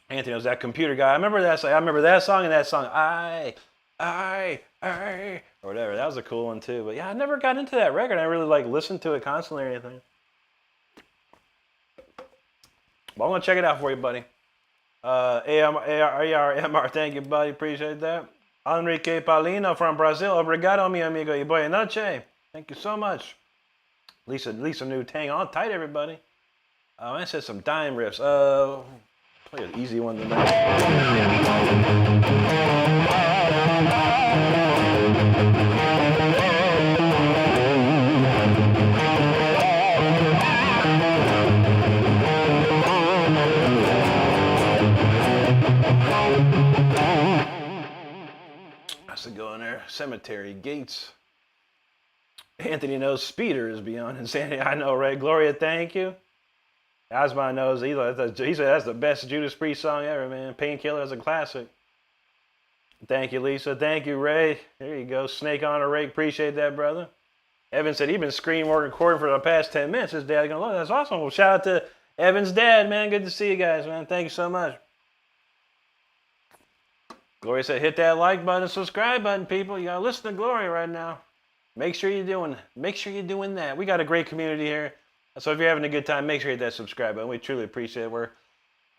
Anthony was that computer guy. I remember that song and that song. I, or whatever. That was a cool one too. But yeah, I never got into that record. I really like listened to it constantly or anything. But I'm gonna check it out for you, buddy. ARMR, thank you, buddy. Appreciate that. Enrique Paulino from Brazil. Obrigado, mi amigo. Y buena noche. Thank you so much. Lisa New, hang on tight, everybody. I said some dime riffs. Play an easy one tonight. Has to go in there. Cemetery Gates. Anthony knows Speeder is beyond insanity. I know, right? Gloria, thank you. Asma knows he said that's the best Judas Priest song ever, man. Painkiller is a classic. Thank you, Lisa. Thank you, Ray. There you go. Snake on a rake. Appreciate that, brother. Evan said he's been screening or recording for the past 10 minutes. His dad's gonna look. That's awesome. Well, shout out to Evan's dad, man. Good to see you guys, man. Thank you so much. Gloria said hit that like button and subscribe button, people. You gotta listen to Gloria right now. Make sure you're doing that. We got a great community here. So if you're having a good time, make sure you hit that subscribe button. We truly appreciate it. We're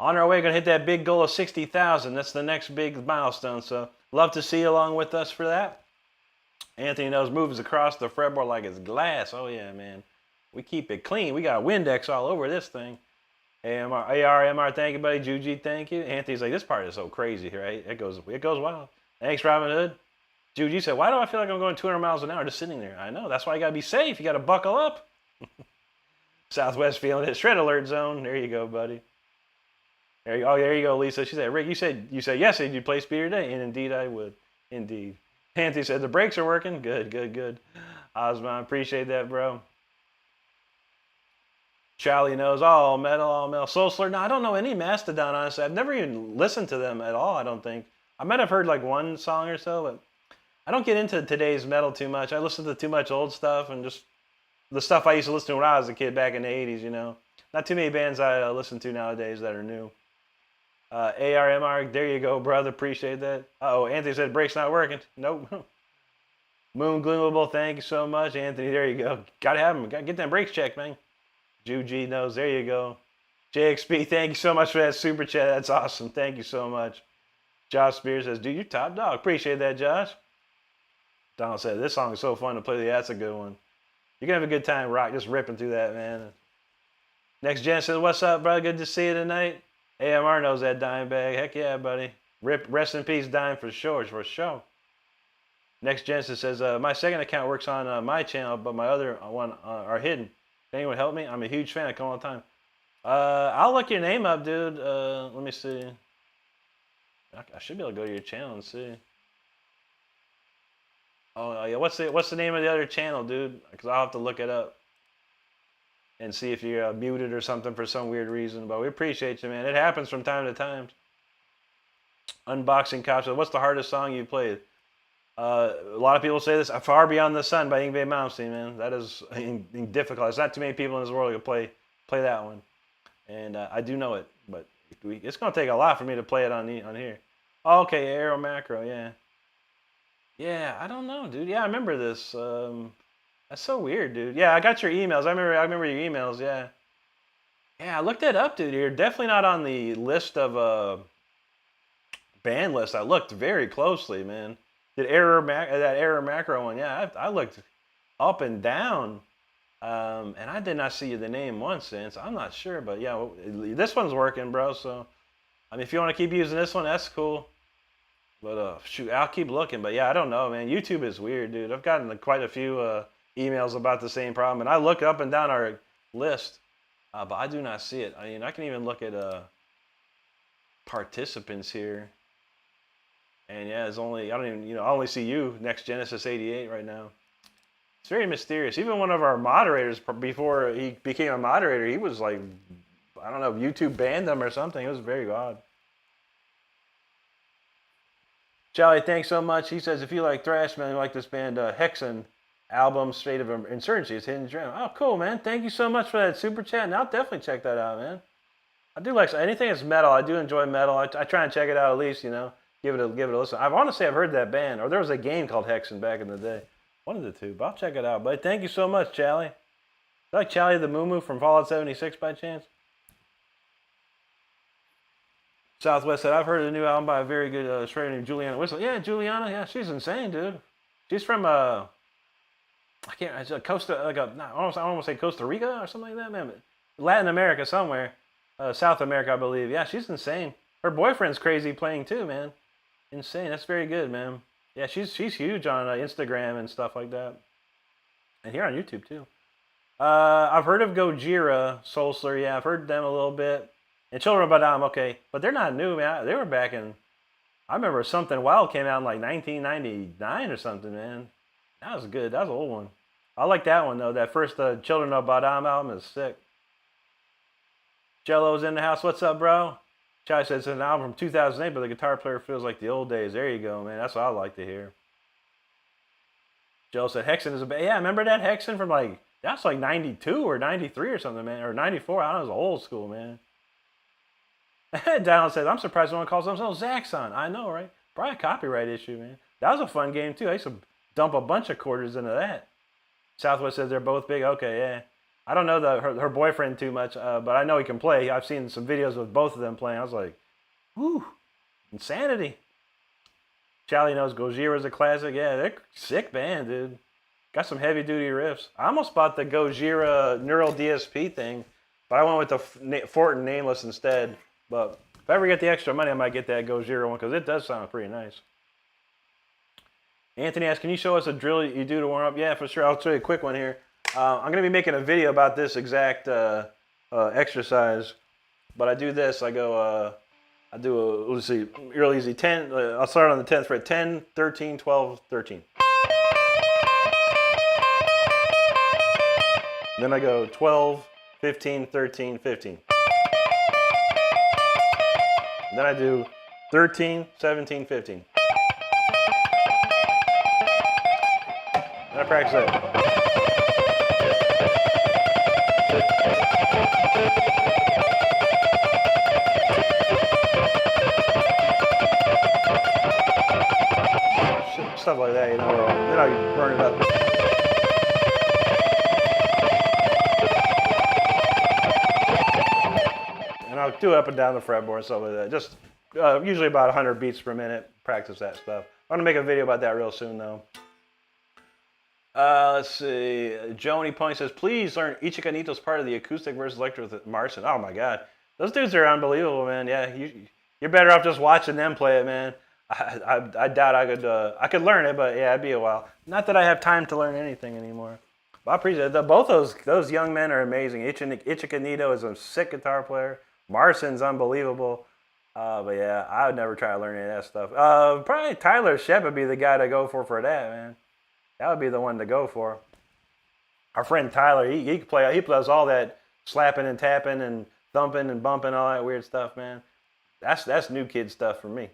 on our way, going to hit that big goal of 60,000. That's the next big milestone. So love to see you along with us for that. Anthony knows moves across the fretboard like it's glass. Oh, yeah, man. We keep it clean. We got Windex all over this thing. ARMR, thank you, buddy. Juji, thank you. Anthony's like, this part is so crazy, right? It goes wild. Thanks, Robin Hood. Juji said, why do I feel like I'm going 200 miles an hour just sitting there? I know. That's why you got to be safe. You got to buckle up. Southwest feeling it. Shred alert zone. There you go, buddy. There you go, Lisa. She said, Rick, you said yes, did you play Speeder today? And indeed I would. Indeed. Anthony said the brakes are working. Good. Osman, appreciate that, bro. Charlie knows all metal. Soul Slur. No, I don't know any Mastodon, honestly. I've never even listened to them at all, I don't think. I might have heard like one song or so, but I don't get into today's metal too much. I listen to too much old stuff and just the stuff I used to listen to when I was a kid back in the 80s, you know. Not too many bands I listen to nowadays that are new. ARMR, there you go, brother. Appreciate that. Uh-oh, Anthony said brakes not working. Nope. Moon Gloomable, thank you so much. Anthony, there you go. Gotta have them. Gotta get them brakes checked, man. Juji knows, there you go. JXP, thank you so much for that super chat. That's awesome. Thank you so much. Josh Spears says, dude, you're top dog. Appreciate that, Josh. Donald said, this song is so fun to play. Yeah, that's a good one. You're going to have a good time, Rock, just ripping through that, man. Next Gen says, what's up, brother? Good to see you tonight. AMR knows that dime bag. Heck yeah, buddy. Rest in peace, dime for sure, Next Gen says, my second account works on my channel, but my other one are hidden. Can anyone help me? I'm a huge fan. I come all the time. I'll look your name up, dude. Let me see. I should be able to go to your channel and see. Oh yeah, what's the name of the other channel, dude? Because I'll have to look it up and see if you're muted or something for some weird reason. But we appreciate you, man. It happens from time to time. Unboxing Cops. What's the hardest song you played? A lot of people say this. Far Beyond the Sun by Yngwie Malmsteen, man. That is difficult. There's not too many people in this world who can play that one, and I do know it, but it's gonna take a lot for me to play it on here. Oh, okay, Aero Macro, yeah. Yeah, I don't know, dude. Yeah, I remember this. That's so weird, dude. Yeah, I got your emails. I remember your emails. Yeah. Yeah, I looked that up, dude. You're definitely not on the list of band list. I looked very closely, man. That Error Macro one. Yeah, I looked up and down, and I did not see the name once since. I'm not sure, but yeah, this one's working, bro. So, I mean, if you want to keep using this one, that's cool. But shoot, I'll keep looking. But yeah, I don't know, man. YouTube is weird, dude. I've gotten quite a few emails about the same problem, and I look up and down our list. but I do not see it. I mean, I can even look at participants here. And yeah, it's only, I don't even, you know, I only see you, Next Genesis 88 right now. It's very mysterious. Even one of our moderators, before he became a moderator, he was like, I don't know, YouTube banned him or something. It was very odd. Charlie, thanks so much. He says, if you like thrash, man, you like this band, Hexen album, State of Insurgency. It's Hidden Gem. Oh, cool, man. Thank you so much for that super chat. And I'll definitely check that out, man. I do like anything that's metal. I do enjoy metal. I try and check it out at least, you know. Give it a listen. I want to say I've heard that band, or there was a game called Hexen back in the day. One of the two, but I'll check it out. But thank you so much, Charlie. Is that like Charlie the Moo Moo from Fallout 76 by chance? Southwest said, I've heard of the new album by a very good shredder named Juliana Whistle. Yeah, Juliana, yeah, she's insane, dude. She's from I can't, it's Costa, like a, I almost say Costa Rica or something like that, man. Latin America somewhere, South America, I believe. Yeah, she's insane. Her boyfriend's crazy playing too, man. Insane. That's very good, man. Yeah, she's huge on Instagram and stuff like that, and here on YouTube too. I've heard of Gojira, Soulsler. Yeah, I've heard them a little bit. And Children of Bodom, okay, but they're not new, man. They were back in. I remember Something Wild came out in like 1999 or something, man. That was good. That was an old one. I like that one though. That first Children of Bodom album is sick. Jello's in the house. What's up, bro? Chai says it's an album from 2008, but the guitar player feels like the old days. There you go, man. That's what I like to hear. Jello said Hexen is a band. Yeah, remember that Hexen from like, that's like 92 or 93 or something, man. Or 94. I don't know. It was old school, man. Donald says, I'm surprised no one calls themselves Zaxxon. I know, right? Probably a copyright issue, man. That was a fun game, too. I used to dump a bunch of quarters into that. Southwest says they're both big. Okay, yeah. I don't know her boyfriend too much, but I know he can play. I've seen some videos with both of them playing. I was like, whoo, insanity. Charlie knows Gojira's a classic. Yeah, they're sick band, dude. Got some heavy-duty riffs. I almost bought the Gojira Neural DSP thing, but I went with the Fortin Nameless instead. But if I ever get the extra money, I might get that Gojira one because it does sound pretty nice. Anthony asks, can you show us a drill you do to warm up? Yeah, for sure. I'll show you a quick one here. I'm going to be making a video about this exact exercise. But I do this. I go, I do a, let's see, real easy. 10. I'll start on the 10th fret. 10, 13, 12, 13. Then I go 12, 15, 13, 15. Then I do 13, 17, 15. Then I practice that. Stuff like that, you know. Then I burn it up. And I'll do it up and down the fretboard and stuff like that. Just usually about 100 beats per minute. Practice that stuff. I'm gonna make a video about that real soon, though. Let's see. Joni Pony says, please learn Ichikanito's part of the acoustic versus electric with Marson. Oh my God, those dudes are unbelievable, man. Yeah, you're better off just watching them play it, man. I doubt I could learn it, but yeah, it'd be a while. Not that I have time to learn anything anymore. But I appreciate it. Both those young men are amazing. Ichikanito is a sick guitar player. Marson's unbelievable. But yeah, I would never try to learn any of that stuff. Probably Tyler Shep would be the guy to go for that, man. That would be the one to go for. Our friend Tyler, he can play. He plays all that slapping and tapping and thumping and bumping, all that weird stuff, man. That's new kid stuff for me.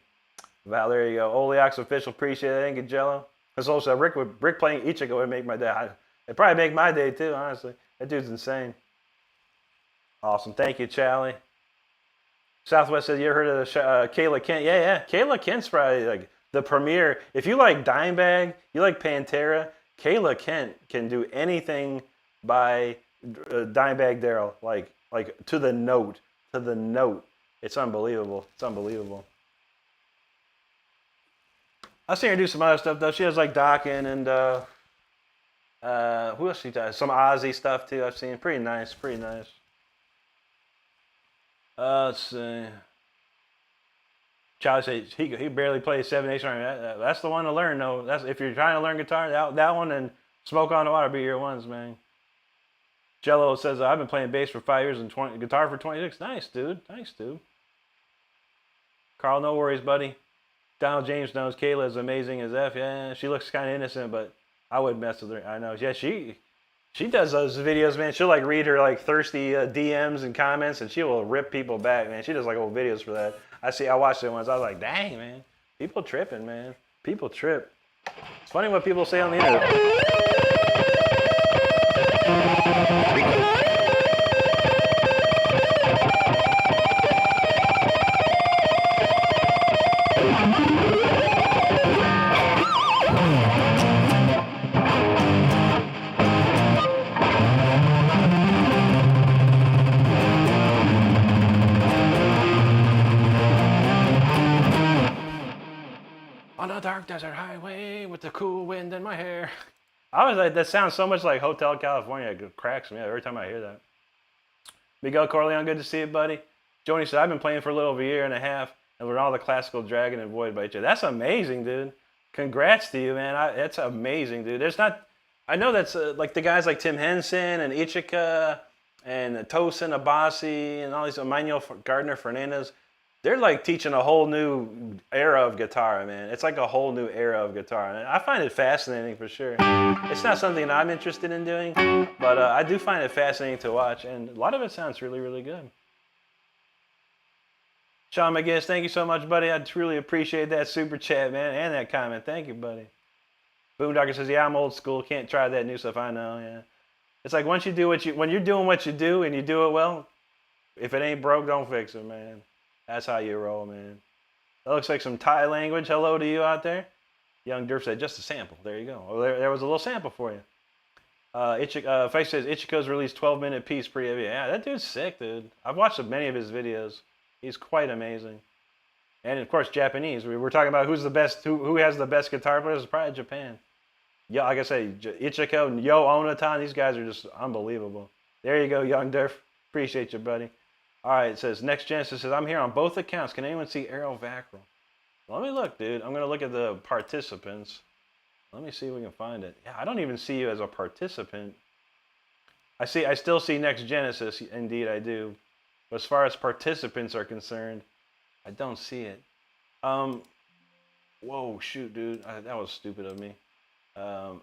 Val, there you go. Oleox Official, appreciate it. Thank you, Jello. Because also Rick playing Ichigo would make my day. It'd probably make my day too, honestly. That dude's insane. Awesome. Thank you, Charlie. Southwest says, you ever heard of Kayla Kent? Yeah. Kayla Kent's probably like the premier. If you like Dimebag, you like Pantera, Kayla Kent can do anything by Dimebag Darrell, like to the note. It's unbelievable. I've seen her do some other stuff though. She has like Dokken and who else she does? Some Ozzy stuff too. I've seen. Pretty nice. Let's see. Charlie says he barely plays 7/8 string. That's the one to learn though. That's if you're trying to learn guitar. That one and Smoke on the Water be your ones, man. Jello says, I've been playing bass for 5 years and guitar for 26. Nice, dude. Nice, dude. Carl, no worries, buddy. Donald James knows Kayla is amazing as F. Yeah, she looks kind of innocent, but I wouldn't mess with her. I know. Yeah, she does those videos, man. She'll like read her like thirsty DMs and comments, and she will rip people back, man. She does like old videos for that. I watched it once. I was like, dang, man. People tripping, man. People trip. It's funny what people say on the internet. On a dark desert highway with the cool wind in my hair. I was like, that sounds so much like Hotel California. It cracks me up every time I hear that. Miguel Corleone, good to see you, buddy. Joni said, I've been playing for a little over a year and a half and learned all the classical Dragon and Void by each other. That's amazing, dude. Congrats to you, man. That's amazing, dude. There's not, I know that's like the guys like Tim Henson and Ichika and Tosin Abasi and all these, Emmanuel Gardner Fernandez. They're like teaching a whole new era of guitar, man. It's like a whole new era of guitar. And I find it fascinating for sure. It's not something that I'm interested in doing, but I do find it fascinating to watch. And a lot of it sounds really, really good. Sean McGinnis, thank you so much, buddy. I truly appreciate that super chat, man, and that comment. Thank you, buddy. Boondogger says, yeah, I'm old school. Can't try that new stuff. I know, yeah. It's like once you do when you're doing what you do and you do it well, if it ain't broke, don't fix it, man. That's how you roll, man. That looks like some Thai language. Hello to you out there. Young Durf said, just a sample. There you go. Well, there was a little sample for you. Feist says, Ichiko's released 12-minute piece pretty heavy. Yeah, that dude's sick, dude. I've watched many of his videos. He's quite amazing. And, of course, Japanese. We were talking about who's the best, who has the best guitar players. It's probably Japan. Yeah, like I say, Ichiko and Yo Onatan, these guys are just unbelievable. There you go, Young Durf. Appreciate you, buddy. All right, it says, Next Genesis says, I'm here on both accounts. Can anyone see Aero Vacral? Let me look, dude. I'm going to look at the participants. Let me see if we can find it. Yeah, I don't even see you as a participant. I still see Next Genesis. Indeed, I do. But as far as participants are concerned, I don't see it. Whoa, shoot, dude. That was stupid of me. I'll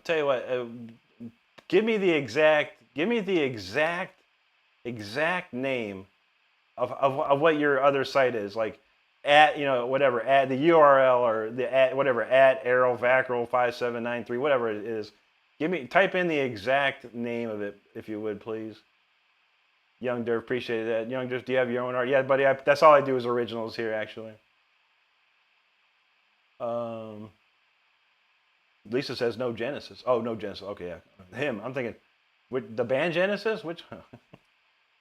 tell you what. Give me the exact name of what your other site is, like at whatever, at the URL or the at whatever, at Aero Vacral 5793, whatever it is. Type in the exact name of it if you would, please. Young Durf, appreciate that. Young Durf, do you have your own art? Yeah, buddy. That's all I do is originals here, actually. Lisa says no Genesis. Oh, no Genesis. Okay, yeah. Him. I'm thinking, the band Genesis? Which?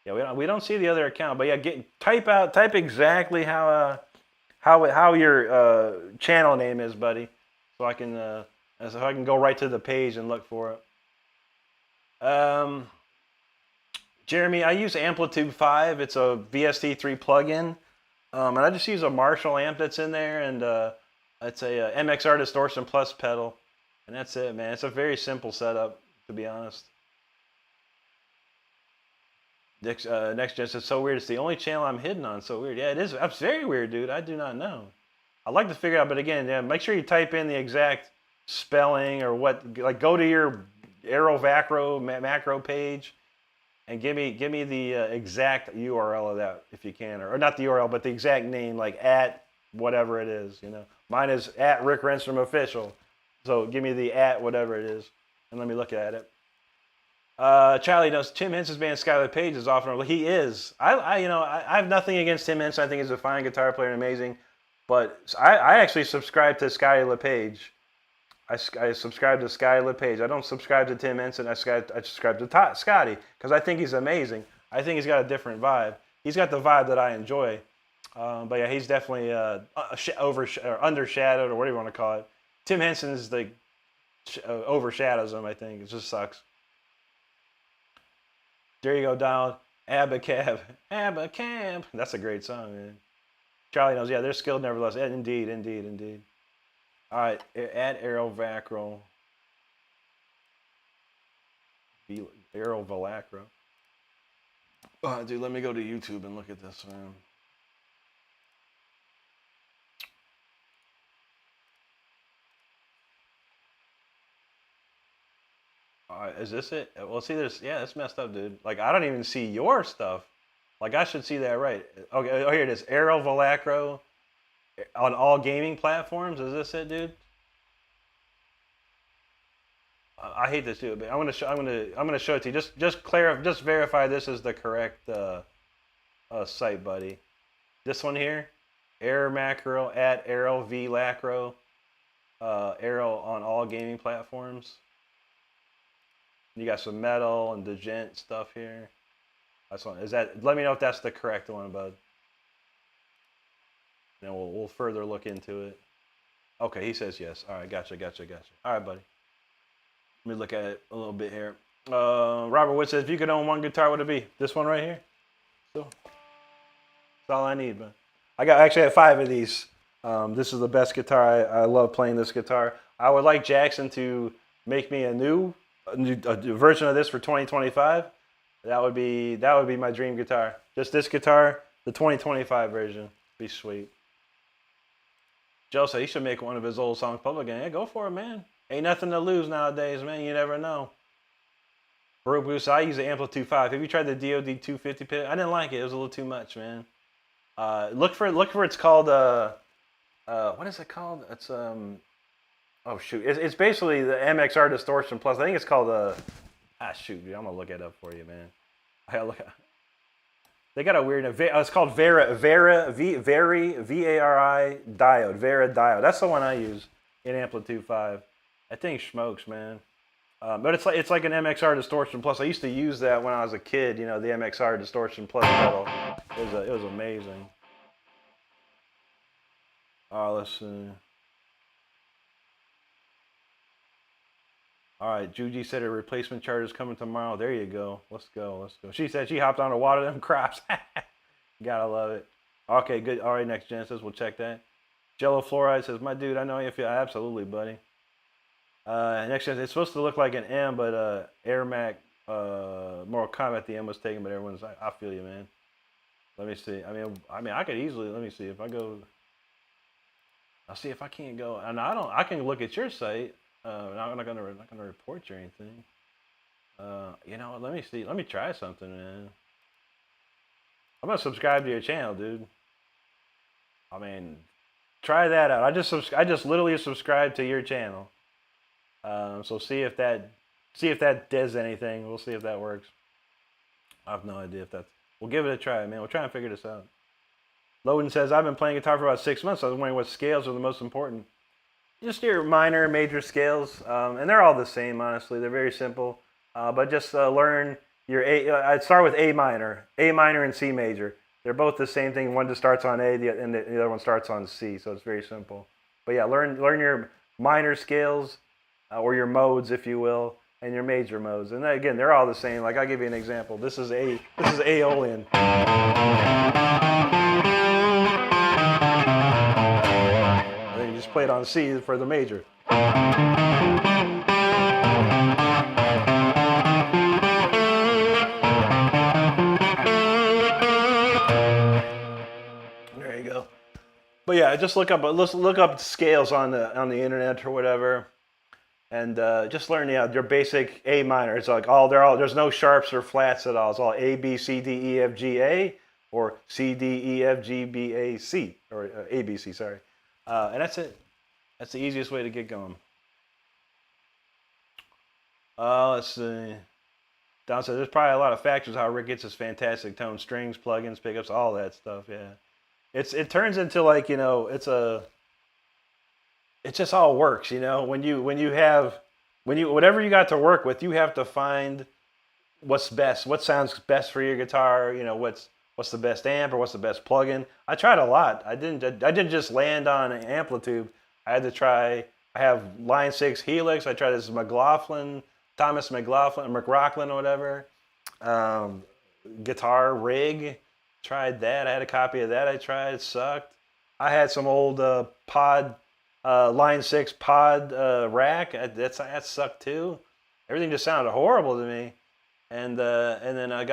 Yeah, we don't see the other account, but yeah, type exactly how your channel name is, buddy, so I can go right to the page and look for it. Jeremy, I use Amplitude 5. It's a VST3 plugin, and I just use a Marshall amp that's in there, and it's a MXR Distortion Plus pedal, and that's it, man. It's a very simple setup, to be honest. Next Gen says, so weird. It's the only channel I'm hidden on. So weird. Yeah, it is. That's very weird, dude. I do not know. I'd like to figure out, but again, yeah, make sure you type in the exact spelling or what. Like, go to your Aero Vacral macro page and give me the exact URL of that if you can, or not the URL, but the exact name, like at whatever it is. Mine is at RickRenstromOfficial. So give me the at whatever it is, and let me look at it. Charlie knows Tim Henson's band Skylar Page is often. He is. I have nothing against Tim Henson. I think he's a fine guitar player and amazing. But I actually subscribe to Scotty LePage. I subscribe to Scotty LePage. I don't subscribe to Tim Henson. I subscribe to Scotty because I think he's amazing. I think he's got a different vibe. He's got the vibe that I enjoy. But yeah, he's definitely undershadowed or whatever you want to call it. Tim Henson is overshadows him. I think it just sucks. There you go, Donald. Abacab. Abacab. That's a great song, man. Charlie knows. Yeah, they're skilled nevertheless. Indeed, indeed, indeed. All right, at Aero Vacral. Errol Valacro. Dude, let me go to YouTube and look at this, man. Is this it? Well, see, it's messed up, dude. Like, I don't even see your stuff. Like, I should see that right. Okay, oh, here it is. Errol Valacro on all gaming platforms. Is this it, dude? I hate this, dude. But I'm gonna show it to you. Just verify this is the correct site, buddy. This one here, Error Macro at Errol V Lacro, Errol on all gaming platforms. You got some metal and Degent stuff here. That's one. Is that? Let me know if that's the correct one, bud. Then we'll further look into it. Okay, he says yes. All right, gotcha. All right, buddy. Let me look at it a little bit here. Robert Wood says, if you could own one guitar, what would it be? This one right here. So that's all I need, man. Actually have 5 of these. This is the best guitar. I love playing this guitar. I would like Jackson to make me a new version of this for 2025. That would be my dream guitar. Just this guitar, the 2025 version. Be sweet. Joe said he should make one of his old songs public again. Yeah, go for it, man. Ain't nothing to lose nowadays, man. You never know. Baruch Boost, I use the Amplitude 5. Have you tried the DoD 250 pit? I didn't like it. It was a little too much, man. Look for it's called. What is it called? It's oh shoot, it's basically the MXR Distortion Plus. I think it's called shoot, dude, I'm gonna look it up for you, man. I gotta look. They got a weird. It's called Vari diode. Vera diode. That's the one I use in Amplitude 5. That thing smokes, man. But it's like an MXR Distortion Plus. I used to use that when I was a kid. You know, the MXR Distortion Plus pedal. It was amazing. Let's see. All right, Juji said a replacement charger is coming tomorrow. There you go. Let's go. She said she hopped on to water them crops. Gotta love it. Okay, good. All right, next Genesis. We'll check that. Jello Fluoride says, my dude, I know you feel. Absolutely, buddy. Next Genesis. It's supposed to look like an M, but Air Mac Mortal Kombat, the M was taken, but everyone's like, I feel you, man. Let me see. I mean, I could easily. Let me see if I go. I'll see if I can't go. And I can look at your site. I'm not gonna report you or anything. You know, let me see. Let me try something, man. I'm gonna subscribe to your channel, dude. I mean, try that out. I just literally subscribed to your channel. So see if that does anything. We'll see if that works. I have no idea if that's. We'll give it a try, man. We'll try and figure this out. Loden says, I've been playing guitar for about 6 months. I was wondering what scales are the most important. Just your minor, major scales, and they're all the same, honestly. They're very simple, but just learn your A. I'd start with A minor and C major. They're both the same thing. One just starts on A, and the other one starts on C, so it's very simple. But yeah, learn your minor scales, or your modes, if you will, and your major modes. And again, they're all the same. Like, I'll give you an example. This is Aeolian. Play it on C for the major. There you go. But yeah, just look up scales on the internet or whatever, and just learn your basic A minor. It's like there's no sharps or flats at all. It's all A B C D E F G A or C D E F G B A C or A B C. Sorry, and that's it. That's the easiest way to get going. Let's see. Don said there's probably a lot of factors how Rick gets his fantastic tone, strings, plugins, pickups, all that stuff. Yeah, it turns into like, you know, it just all works. You know, whatever you got to work with, you have to find what's best, what sounds best for your guitar. You know, what's the best amp or what's the best plugin. I tried a lot. I didn't just land on an Amplitude. I had to try. I have Line 6 Helix. I tried this Thomas McLaughlin or whatever. Guitar rig. Tried that. I had a copy of that I tried. It sucked. I had some old Line 6 pod rack. That sucked too. Everything just sounded horrible to me. And then I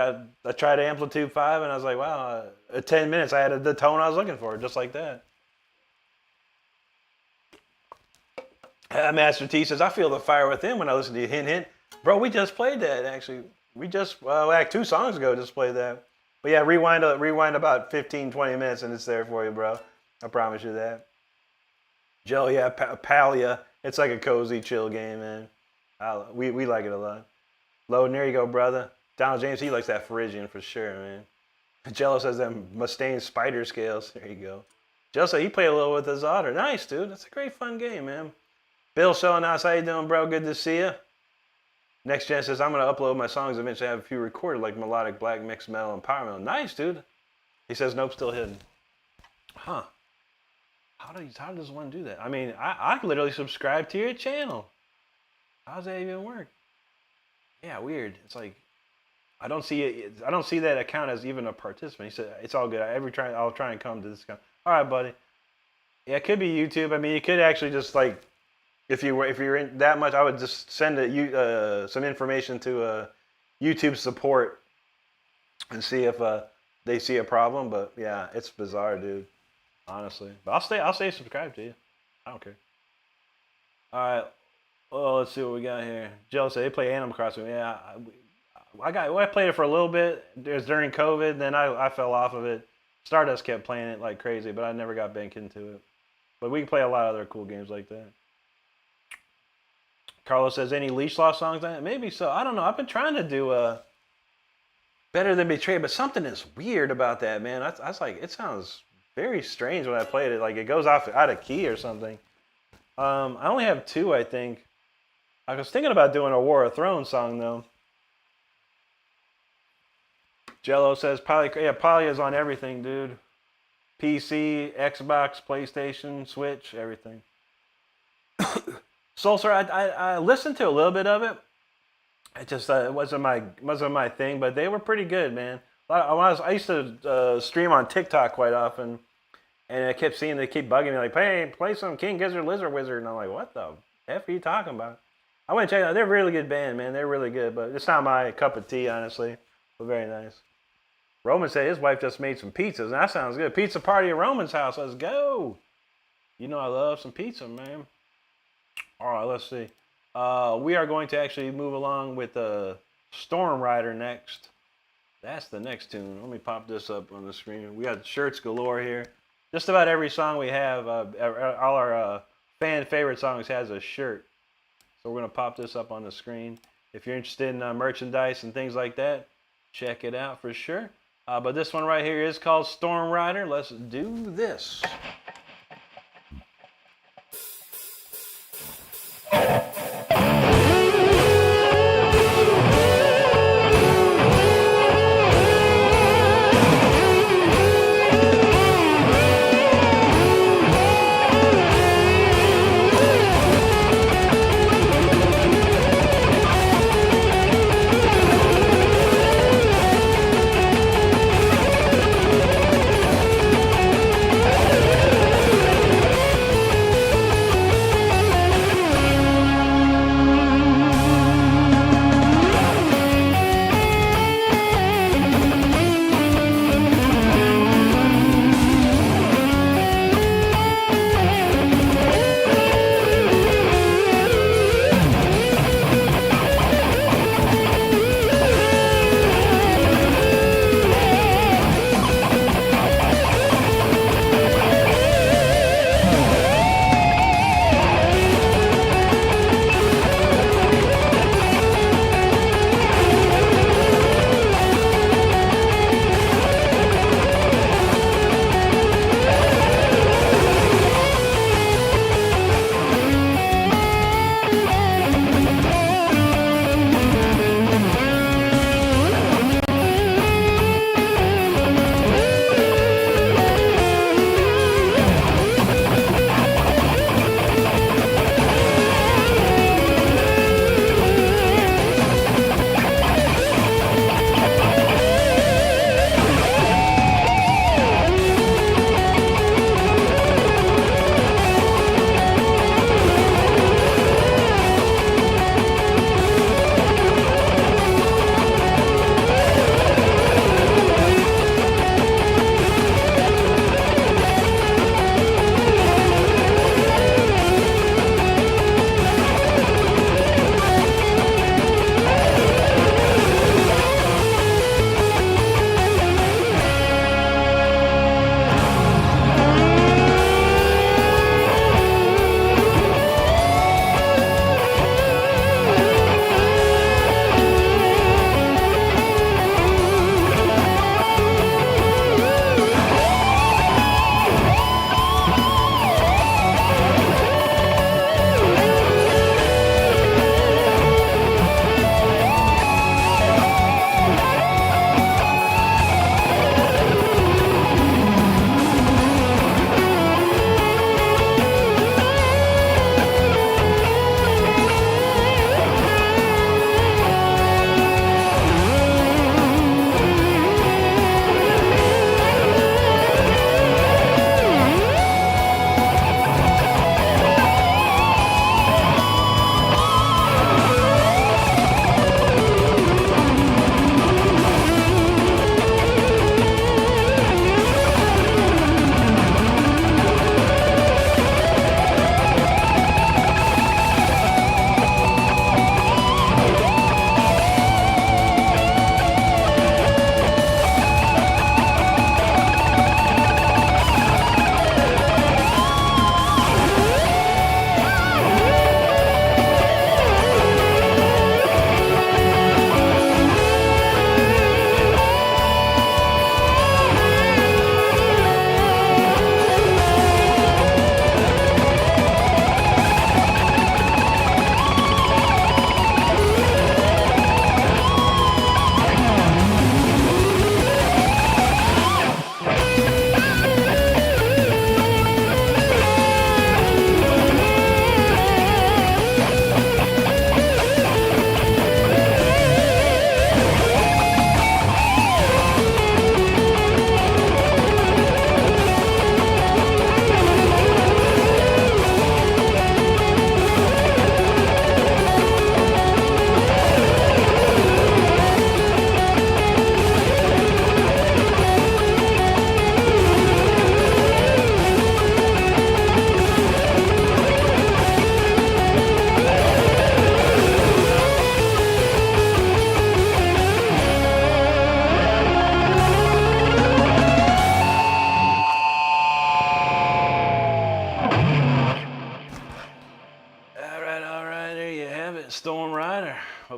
tried Amplitude 5, and I was like, wow, 10 minutes, I had the tone I was looking for, just like that. Master T says, I feel the fire within when I listen to you. Hint, hint. Bro, we just played that, actually. We just, like 2 songs ago, just played that. But yeah, rewind about 15, 20 minutes, and it's there for you, bro. I promise you that. Joe, yeah, Palia. It's like a cozy, chill game, man. We like it a lot. Loading, there you go, brother. Donald James, he likes that Phrygian for sure, man. Jello says them Mustaine spider scales. There you go. Jello said he played a little with his otter. Nice, dude. That's a great, fun game, man. Bill showing us, how you doing, bro? Good to see you. Next Gen says, I'm going to upload my songs eventually. I have a few recorded, like melodic, black, mixed metal, and power metal. Nice, dude. He says, nope, still hidden. Huh. How does one do that? I mean, I literally subscribe to your channel. How does that even work? Yeah, weird. It's like, I don't see that account as even a participant. He said, it's all good. I'll try and come to this account. All right, buddy. Yeah, it could be YouTube. I mean, you could actually just like, if you're in that much, I would just send some information to YouTube support and see if they see a problem. But yeah, it's bizarre, dude. Honestly, but I'll stay subscribed to you. I don't care. All right. Well, let's see what we got here. Jill said they play Animal Crossing. Yeah, I played it for a little bit. It was during COVID. Then I fell off of it. Stardust kept playing it like crazy, but I never got back into it. But we can play a lot of other cool games like that. Carlos says, any Leash Law songs on it? Maybe so. I don't know. I've been trying to do Better Than Betrayed, but something is weird about that, man. I was like, it sounds very strange when I played it. Like it goes out of key or something. I only have 2, I think. I was thinking about doing a War of Thrones song, though. Jello says, Poly is on everything, dude. PC, Xbox, PlayStation, Switch, everything. Soulstar, I listened to a little bit of it. It just it wasn't my thing, but they were pretty good, man. I used to stream on TikTok quite often, and I kept seeing they keep bugging me like, hey, play some King Gizzard Lizard Wizard, and I'm like, what the F are you talking about? I went to check it out. They're a really good band, man. They're really good, but it's not my cup of tea, honestly. But very nice. Roman said his wife just made some pizzas, and that sounds good. Pizza party at Roman's house. Let's go. You know I love some pizza, man. All right, let's see. We are going to actually move along with Storm Rider next. That's the next tune. Let me pop this up on the screen. We got shirts galore here. Just about every song we have, all our fan favorite songs has a shirt. So we're going to pop this up on the screen. If you're interested in merchandise and things like that, check it out for sure. But this one right here is called Storm Rider. Let's do this.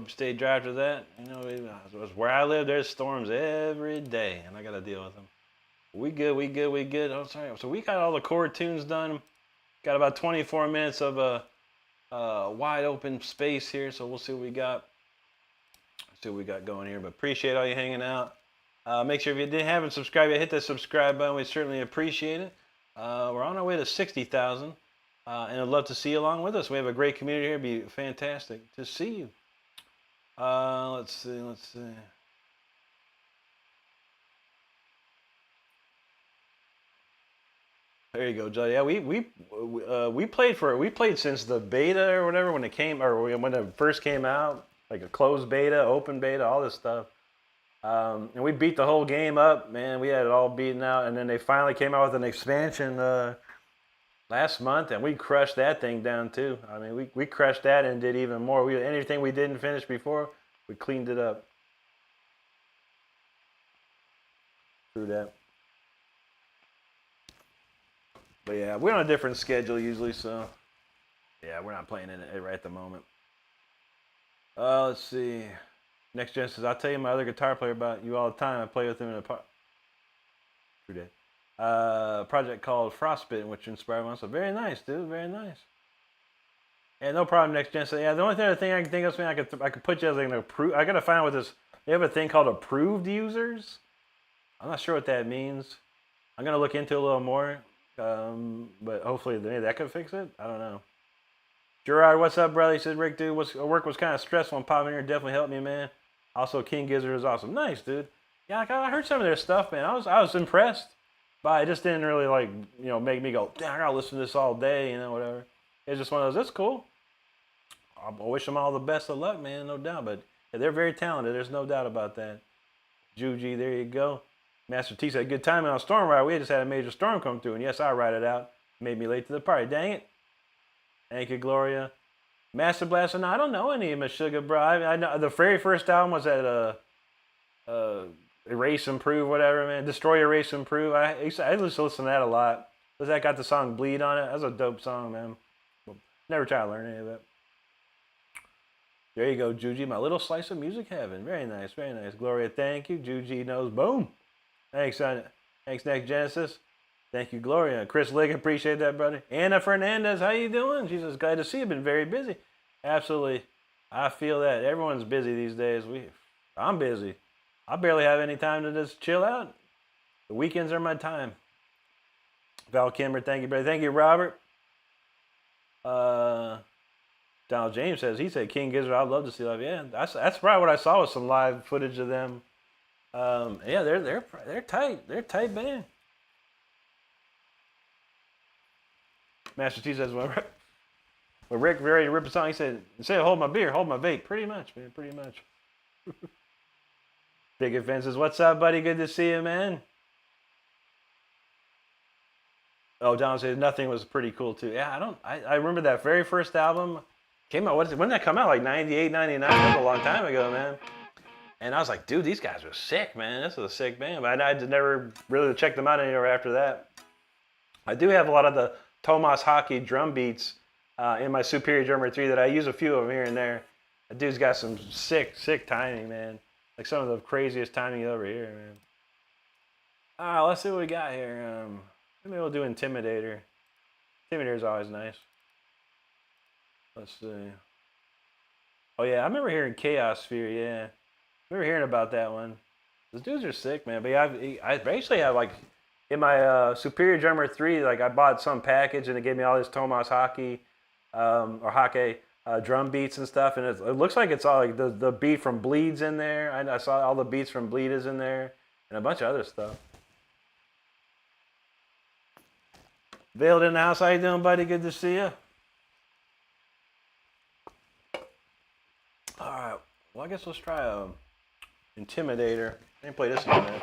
hope you stay dry after that. You know, where I live, there's storms every day, and I got to deal with them. We good. Oh, sorry. So we got all the chord tunes done. Got about 24 minutes of a wide open space here, so we'll see what we got. See what we got going here. But appreciate all you hanging out. Make sure if you haven't subscribed yet, hit that subscribe button. We certainly appreciate it. We're on our way to 60,000, and I'd love to see you along with us. We have a great community here. It'd be fantastic to see you. Let's see. There you go, Joe. Yeah, we played since the beta or whatever when it came, or when it first came out, like a closed beta, open beta, all this stuff. And we beat the whole game up, man. We had it all beaten out, and then they finally came out with an expansion last month, and we crushed that thing down too. I mean, we crushed that and did even more. Anything we didn't finish before, we cleaned it up. Through that. But yeah, we're on a different schedule usually, so yeah, we're not playing it right at the moment. Let's see. Next Gen says, I'll tell you my other guitar player about you all the time. I play with him in a project called Frostbitten, which inspired me. So very nice, dude. Very nice. Yeah, no problem. Next Gen says, yeah, the only other thing I can think of, man, I could put you as an approved. I gotta find out what this. They have a thing called approved users. I'm not sure what that means. I'm gonna look into it a little more. But hopefully that could fix it. I don't know. Gerard, what's up, brother? He said, Rick, dude, work was kind of stressful and popping here. Definitely helped me, man. Also, King Gizzard is awesome. Nice, dude. Yeah, I heard some of their stuff, man. I was impressed, but it just didn't really make me go, damn, I gotta listen to this all day, whatever. It's just one of those. That's cool. I wish them all the best of luck, man, no doubt. But yeah, they're very talented. There's no doubt about that. Juji, there you go. Master T said, good timing on Storm Ride. We just had a major storm come through, and yes, I ride it out. Made me late to the party. Dang it. Thank you, Gloria. Master Blaster, no, I don't know any of my Sugar, bro. I know the very first album was at Erase Improve, whatever, man. Destroy, Erase, Improve. I used to listen to that a lot. Because that got the song Bleed on it. That's a dope song, man. Never try to learn any of it. There you go, Juji. My little slice of music heaven. Very nice, very nice. Gloria, thank you. Juji knows. Boom. Thanks, son. Thanks, Next Genesis. Thank you, Gloria. Chris Liggett, appreciate that, brother. Anna Fernandez, how you doing? She says, glad to see you. Been very busy. Absolutely. I feel that. Everyone's busy these days. I'm busy. I barely have any time to just chill out. The weekends are my time. Val Kimber, thank you, brother. Thank you, Robert. Donald James says, he said, King Gizzard, I'd love to see live. Yeah, that's probably what I saw was some live footage of them. Yeah, they're tight. They're a tight band. Master T says, when Rick ready to rip a song, he said, instead of hold my beer, hold my vape. Pretty much, man. Pretty much. Big Offenses, what's up, buddy? Good to see you, man. Oh, Don says Nothing was pretty cool too. Yeah, I remember that very first album came out. When did that come out? Like 98, 99? That was a long time ago, man. And I was like, dude, these guys are sick, man. This is a sick band. But I never really checked them out anywhere after that. I do have a lot of the Tomas Hockey drum beats in my Superior Drummer 3 that I use a few of them here and there. That dude's got some sick timing, man. Like some of the craziest timing you'll ever hear, man. All right, let's see what we got here. Maybe we'll do Intimidator. Intimidator's always nice. Let's see. Oh, yeah, I remember hearing Chaos Sphere, yeah. I remember hearing about that one. Those dudes are sick, man. But yeah, I basically have, like, in my Superior Drummer 3, like, I bought some package, and it gave me all this Tomas Hockey, or Hockey drum beats and stuff. And it looks like it's all, like, the beat from Bleed's in there. I saw all the beats from Bleed is in there, and a bunch of other stuff. Veiled in the house, how you doing, buddy? Good to see you. All right, well, I guess let's try Intimidator. I didn't play this in a minute.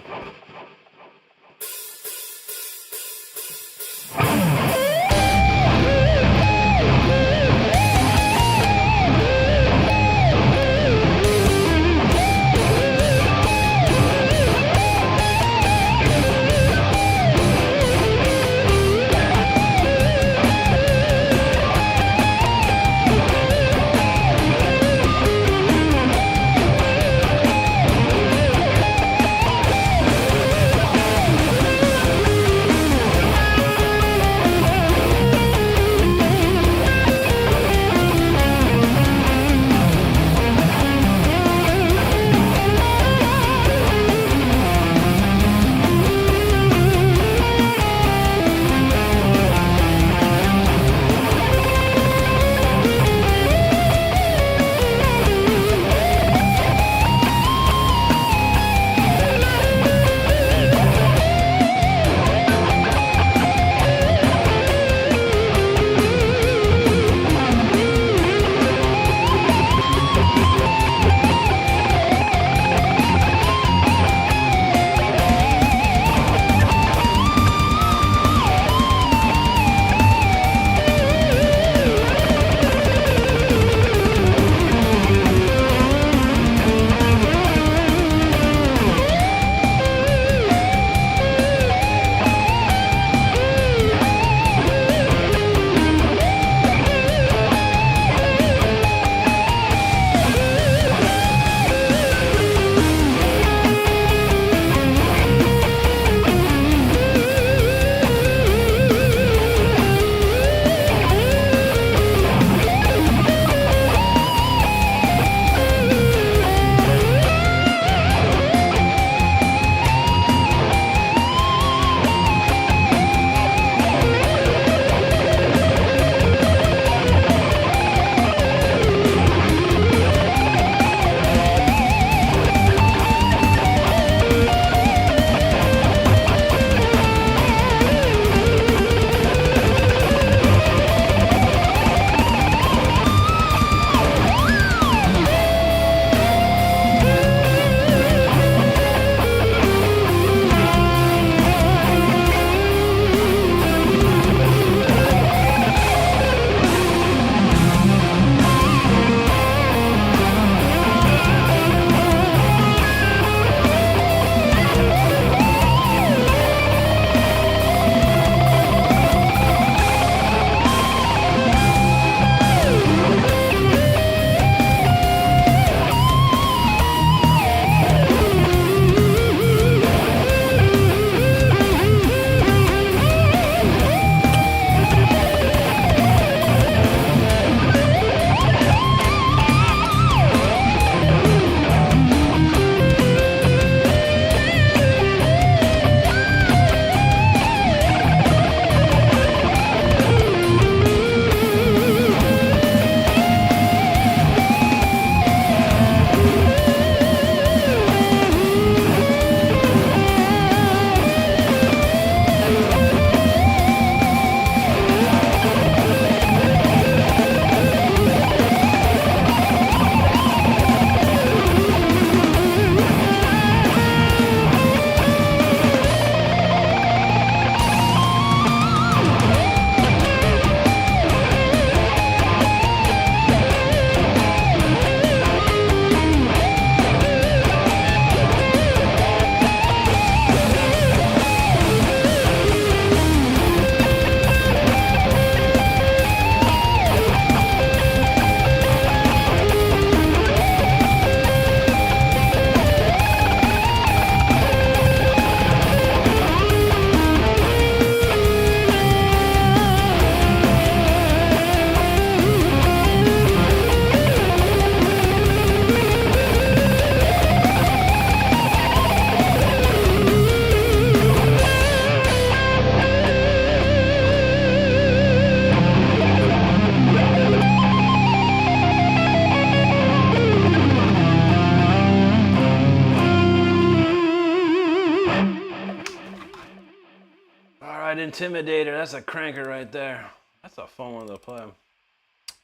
Intimidator. That's a cranker right there. That's a fun one to play.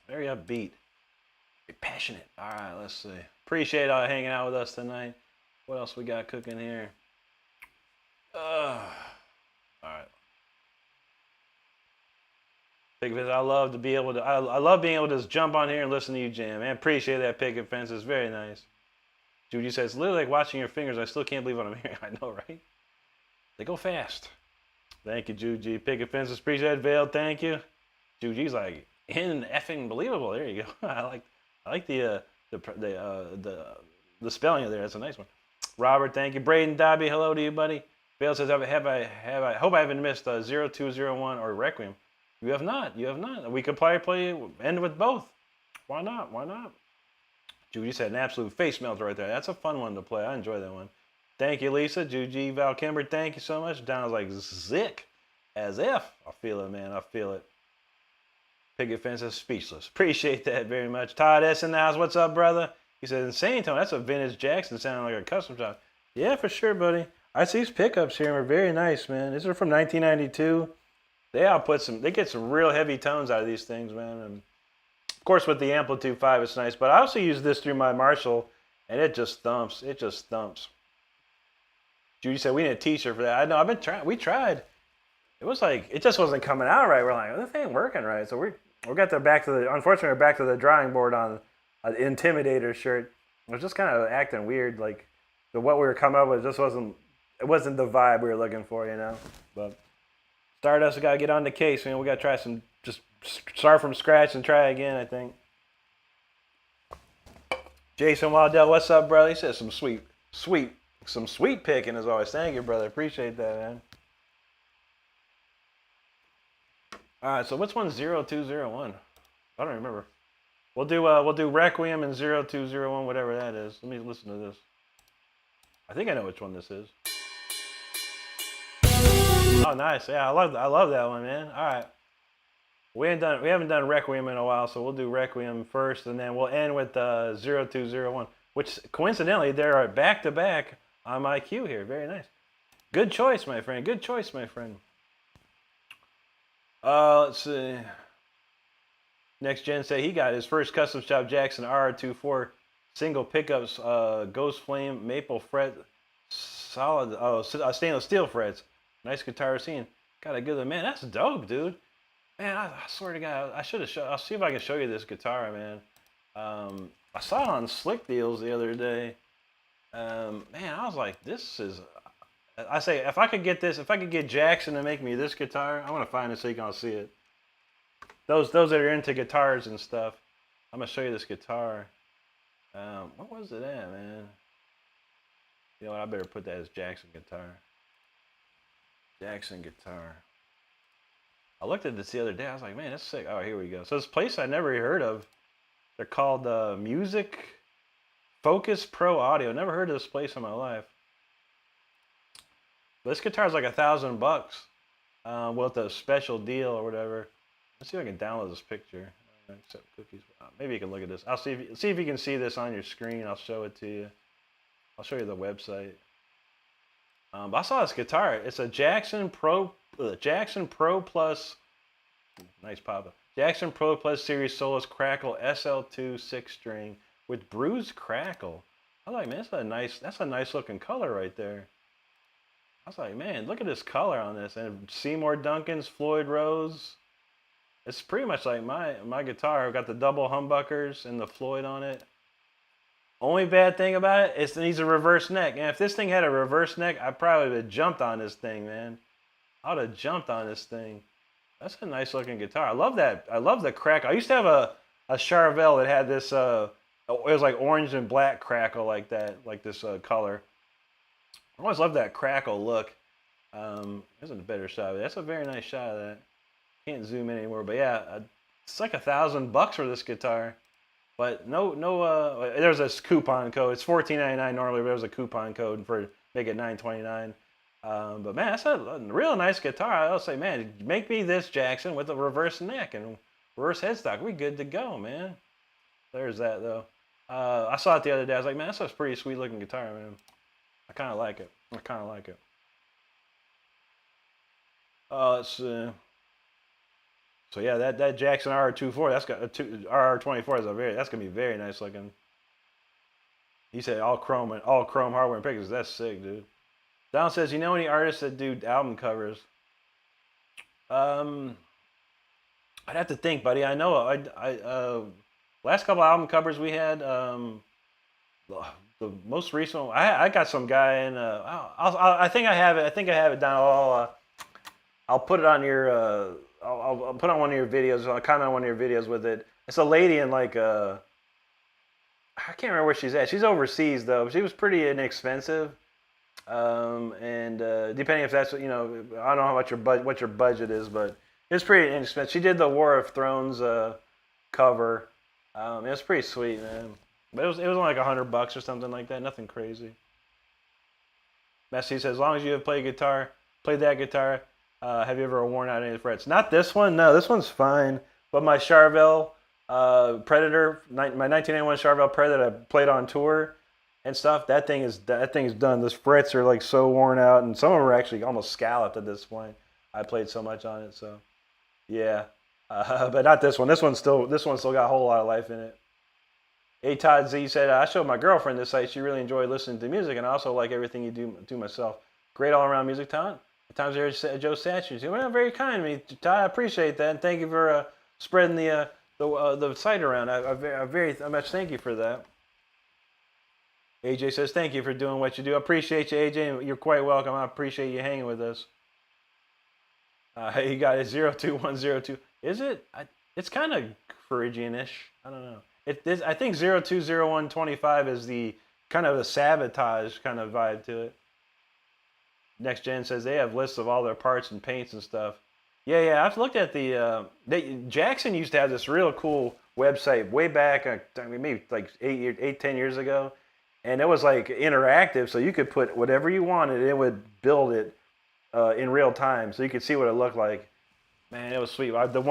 Very upbeat. Very passionate. All right, let's see. Appreciate all hanging out with us tonight. What else we got cooking here? All right. I love to be able to. I love being able to just jump on here and listen to you jam. Man, appreciate that picket fence. It's very nice. Judy says, literally like watching your fingers. I still can't believe what I'm hearing. I know, right? They go fast. Thank you, Juji. Picket fences. Appreciate it, Vale. Thank you. Juji's like effing believable. There you go. I like the spelling of there. That's a nice one. Robert, thank you. Braden Dobby, hello to you, buddy. Vale says, hope I haven't missed 0201 or Requiem. You have not. You have not. We could probably end with both. Why not? Why not? Juji said an absolute face melter right there. That's a fun one to play. I enjoy that one. Thank you, Lisa. Juji, Val Kimber, thank you so much. Donna's like, zick. As if. I feel it, man. I feel it. Picket fence is speechless. Appreciate that very much. Todd S. in the house. What's up, brother? He said, insane tone. That's a vintage Jackson sounding like a custom shop. Yeah, for sure, buddy. I see these pickups here and are very nice, man. These are from 1992. They get some real heavy tones out of these things, man. And of course, with the Amplitude 5, it's nice. But I also use this through my Marshall, and it just thumps. It just thumps. Judy said we need a T-shirt for that. I know. I've been trying. We tried. It was like it just wasn't coming out right. We're like, oh, this ain't working right. So we got unfortunately, we're back to the drawing board on an Intimidator shirt. It was just kind of acting weird. Like what we were coming up with just wasn't the vibe we were looking for, you know. But Stardust, we gotta get on the case, man. We gotta try just start from scratch and try again, I think. Jason Waddell, what's up, brother? He says some sweet picking as always. Thank you, brother. Appreciate that, man. All right, so which one's 0201? I don't remember. We'll do Requiem and 0201, whatever that is. Let me listen to this. I think I know which one this is. Oh, nice. Yeah, I love that one, man. All right. We haven't done Requiem in a while, so we'll do Requiem first, and then we'll end with 0201, which coincidentally they're back to back on my queue here. Very nice. Good choice, my friend. Good choice, my friend. Let's see. Next Gen said he got his first custom shop Jackson R24 single pickups, Ghost Flame Maple Fret solid, stainless steel frets. Nice guitar scene. Got a good one, man. That's dope, dude. Man, I swear to God, I should have I'll see if I can show you this guitar, man. I saw it on Slick Deals the other day. Man, I was like, this is. I say, if I could get Jackson to make me this guitar, I want to find it so you can see it. Those that are into guitars and stuff, I'm gonna show you this guitar. What was it at, man? You know what? I better put that as Jackson guitar. Jackson guitar. I looked at this the other day. I was like, man, that's sick. Oh, here we go. So this place I never heard of. They're called Music Focus Pro Audio. Never heard of this place in my life. This guitar is like $1,000 with a special deal or whatever. Let's see if I can download this picture. Accept cookies. Maybe you can look at this. I'll see if you can see this on your screen. I'll show it to you. I'll show you the website. But I saw this guitar. It's a Jackson Pro Plus. Nice pop-up. Jackson Pro Plus Series Solus Crackle SL2 6-string with bruised crackle. I was like, man, that's a nice looking color right there. I was like, man, look at this color on this. And Seymour Duncan's Floyd Rose. It's pretty much like my guitar. I've got the double humbuckers and the Floyd on it. Only bad thing about it is it needs a reverse neck. And if this thing had a reverse neck, I probably would have jumped on this thing, man. I would have jumped on this thing. That's a nice looking guitar. I love that. I love the crackle. I used to have a Charvel that had this, it was like orange and black crackle like that, like this color. I always loved that crackle look. There's a better shot of it. That's a very nice shot of that. Can't zoom in anymore, but yeah, it's like $1,000 for this guitar. But no, there's a coupon code. It's $14.99 normally, but there's a coupon code for make it $9.29. But man, that's a real nice guitar. I'll say, man, make me this Jackson with a reverse neck and reverse headstock. We good to go, man. There's that though. I saw it the other day. I was like, man, that's a pretty sweet looking guitar, man. I kind of like it. Let's see. So yeah, that Jackson RR24, that's got a RR24 is that's gonna be very nice looking. He said all chrome hardware and pictures. That's sick, dude. Don says, you know any artists that do album covers? Um, I'd have to think, buddy. I know last couple album covers we had. The most recent one, I got some guy in. I think I have it. I think I have it down. I'll put it on your. I'll put on one of your videos. I'll comment on one of your videos with it. It's a lady in like I can't remember where she's at. She's overseas though. She was pretty inexpensive. And depending if that's I don't know how much what your budget is, but it's pretty inexpensive. She did the War of Thrones cover. It was pretty sweet, man. But it was only like $100 or something like that. Nothing crazy. Messi says, as long as you have played that guitar, have you ever worn out any of the frets? Not this one. No, this one's fine. But my Charvel Predator, my 1991 Charvel Predator that I played on tour and stuff, that thing is done. Those frets are like so worn out, and some of them are actually almost scalloped at this point. I played so much on it, so yeah. But not this one. This one's still got a whole lot of life in it. A Todd Z said, I showed my girlfriend this site. She really enjoyed listening to music, and I also like everything you do myself. Great all-around music talent. At times there Joe Satchers. Well, very kind of me, Todd. I appreciate that, and thank you for spreading the site around. I very much thank you for that. AJ says, thank you for doing what you do. I appreciate you, AJ. You're quite welcome. I appreciate you hanging with us. You got it 02102. Is it? It's kind of Phrygian-ish. I don't know. I think 020125 is the kind of a sabotage kind of vibe to it. Next Gen says they have lists of all their parts and paints and stuff. Yeah. I've looked at Jackson used to have this real cool website way back, maybe like 10 years ago. And it was like interactive, so you could put whatever you wanted, it would build it in real time, so you could see what it looked like. Man, it was sweet. I built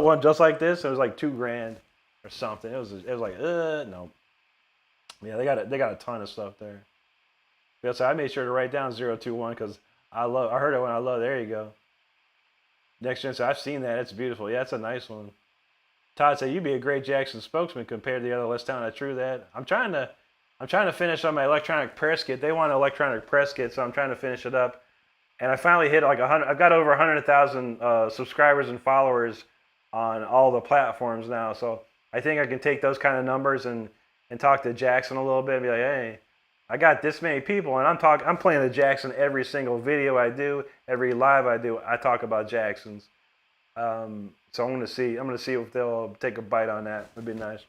one just like this. It was like $2,000 or something. It was like no. Yeah, they got a ton of stuff there. Yeah, so I made sure to write down 021 because I heard it when I love. There you go. Next Gen said, I've seen that. It's beautiful. Yeah, it's a nice one. Todd said you'd be a great Jackson spokesman compared to the other less talented. True that. I'm trying to finish on my electronic press kit. They want an electronic press kit, so I'm trying to finish it up. And I finally hit like 100. I've got over 100,000 subscribers and followers on all the platforms now. So I think I can take those kind of numbers and talk to Jackson a little bit and be like, hey, I got this many people, and I'm playing the Jackson every single video I do, every live I do. I talk about Jacksons. So I'm gonna see if they'll take a bite on that. It'd be nice.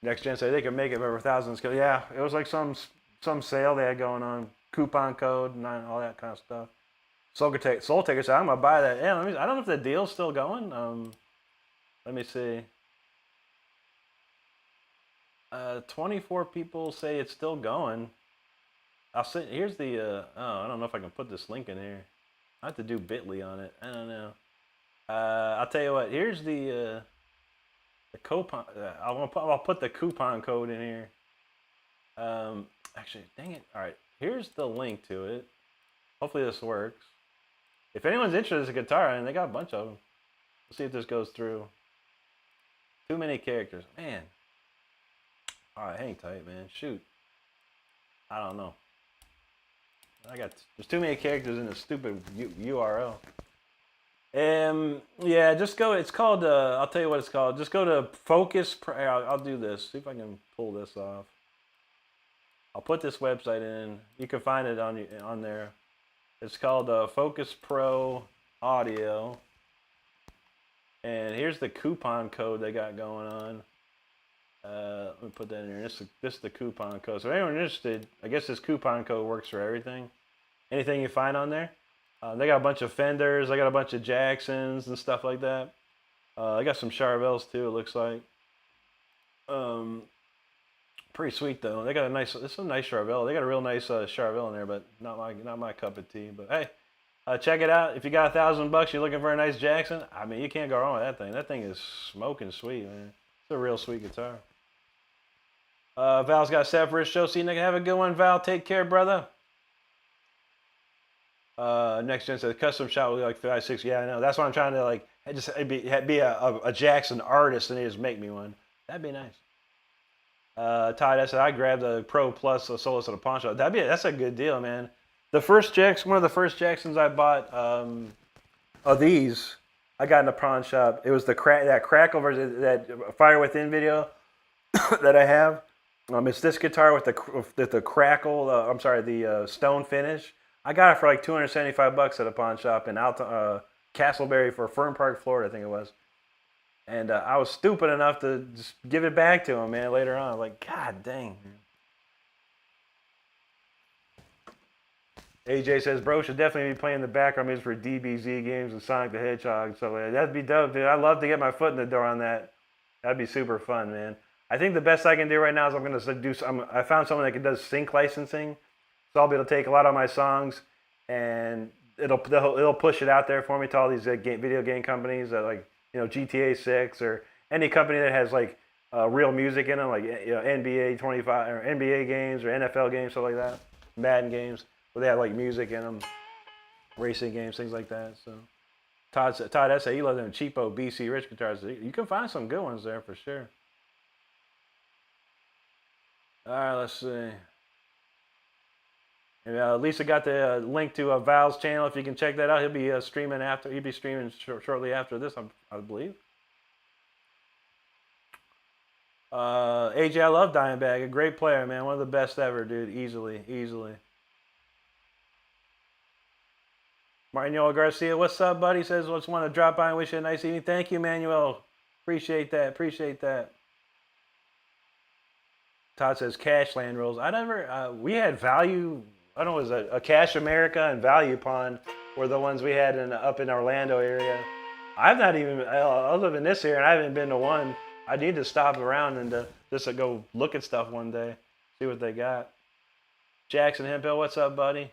Next Gen said they could make it for over thousands. Yeah, it was like some sale they had going on, coupon code and all that kind of stuff. Soul Taker said, I'm gonna buy that. Yeah, I don't know if the deal's still going. Let me see. 24 people say it's still going. Here's the. I don't know if I can put this link in here. I have to do Bitly on it. I don't know. I'll tell you what. Here's the coupon. I'll put the coupon code in here. Actually, dang it. All right. Here's the link to it. Hopefully this works. If anyone's interested in a guitar, and they got a bunch of them. Let's see if this goes through. Too many characters. Man. All right, hang tight, man. Shoot. I don't know. There's too many characters in this stupid URL. Yeah, just go. It's called. I'll tell you what it's called. Just go to Focus. I'll do this. See if I can pull this off. I'll put this website in. You can find it on there. It's called Focus Pro Audio. And here's the coupon code they got going on. Let me put that in here. This is the coupon code. So if anyone interested, I guess this coupon code works for everything. Anything you find on there. They got a bunch of Fenders. They got a bunch of Jacksons and stuff like that. They got some Charvels too, it looks like. Pretty sweet though. They got it's a nice Charvel. They got a real nice Charvel in there, but not my cup of tea. But hey, check it out. If you got $1,000, you're looking for a nice Jackson. I mean, you can't go wrong with that thing. That thing is smoking sweet, man. It's a real sweet guitar. Val's got set for his show. See you, nigga. Have a good one, Val. Take care, brother. Next gen says custom shop will be like 5, 6. Yeah, I know. That's why I'm trying to like just be a Jackson artist and they just make me one. That'd be nice. Todd, I said I grabbed the Pro Plus Solus at a pawn shop. That's a good deal, man. The first one of the first Jacksons I bought of these, I got in a pawn shop. It was that Crackle version, that Fire Within video that I have. It's this guitar with the Crackle. The stone finish. I got it for like $275 at a pawn shop in Castleberry for Fern Park, Florida, I think it was. And I was stupid enough to just give it back to him, man, later on. Like, God dang. AJ says, bro should definitely be playing the background music for DBZ games and Sonic the Hedgehog and stuff like that. That'd be dope, dude. I'd love to get my foot in the door on that. That'd be super fun, man. I think the best I can do right now is I'm going to do I found someone that does sync licensing. So I'll be able to take a lot of my songs and it'll push it out there for me to all these video game companies that like, GTA 6 or any company that has like real music in them, like NBA 25 or NBA games or NFL games, stuff like that, Madden games where they have like music in them, racing games, things like that. So Todd, I say he loves them cheapo BC Rich guitars. You can find some good ones there for sure. All right, let's see. And Lisa got the link to Val's channel. If you can check that out, he'll be streaming after. He'll be streaming shortly after this, I believe. AJ, I love Dimebag. A great player, man. One of the best ever, dude. Easily. Manuel Garcia, what's up, buddy? Says, just want to drop by and wish you a nice evening. Thank you, Manuel. Appreciate that. Todd says Cashland rules. I never. We had Value. I don't know, it was a Cash America and Value Pawn were the ones we had up in Orlando area. I live in this area and I haven't been to one. I need to stop around and just to go look at stuff one day, see what they got. Jackson Hemphill, what's up, buddy?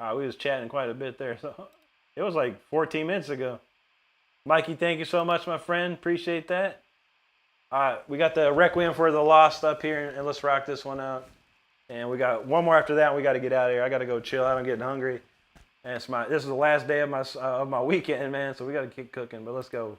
We was chatting quite a bit there. So it was like 14 minutes ago. Mikey, thank you so much, my friend. Appreciate that. We got the Requiem for the Lost up here, and let's rock this one out. And we got one more after that, and we got to get out of here. I got to go chill out. I'm getting hungry. And this is the last day of my weekend, man, so we got to keep cooking, but let's go.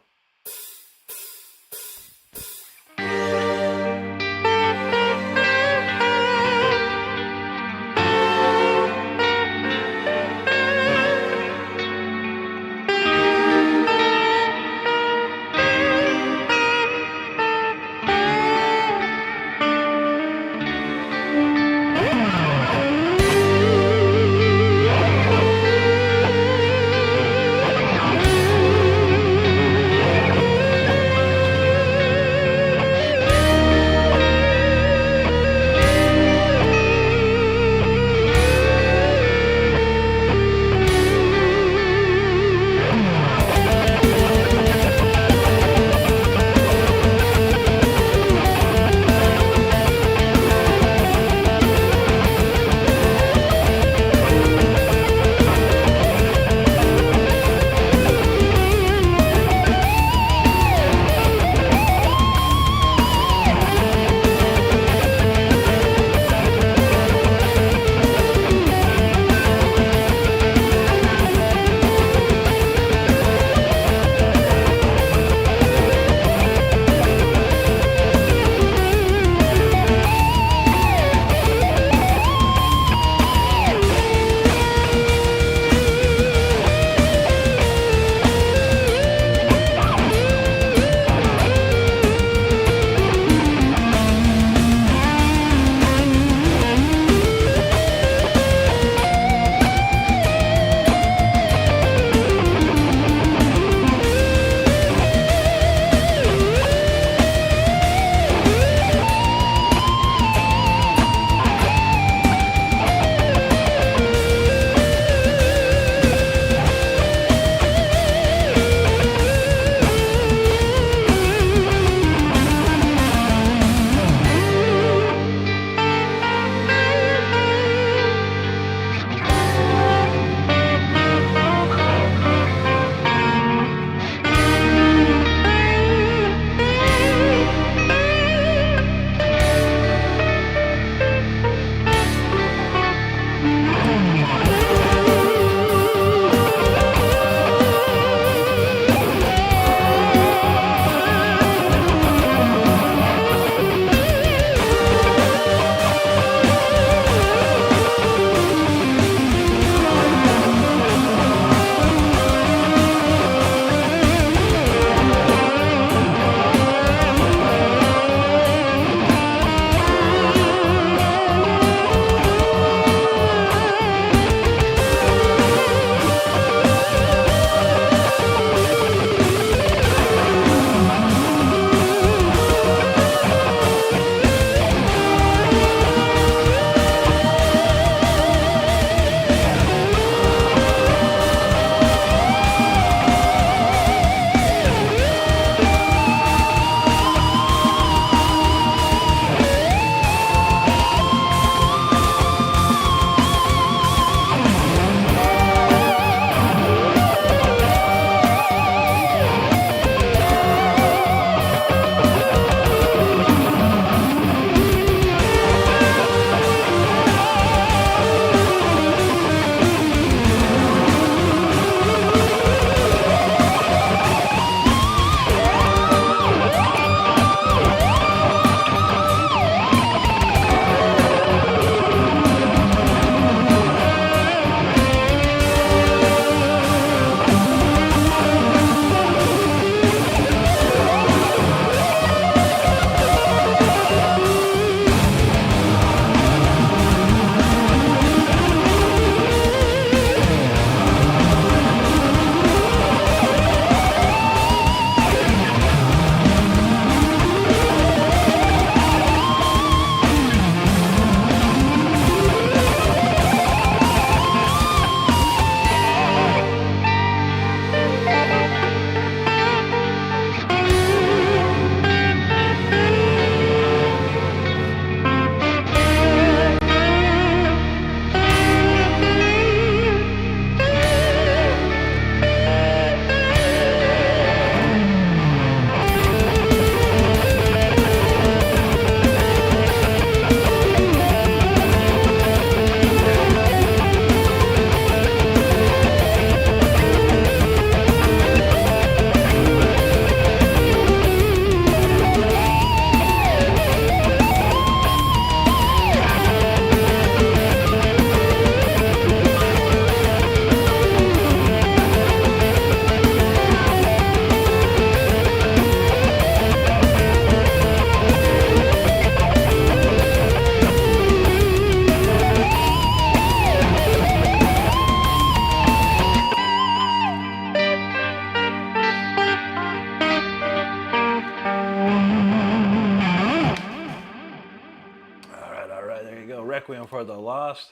right, there you go. Requiem for the Lost.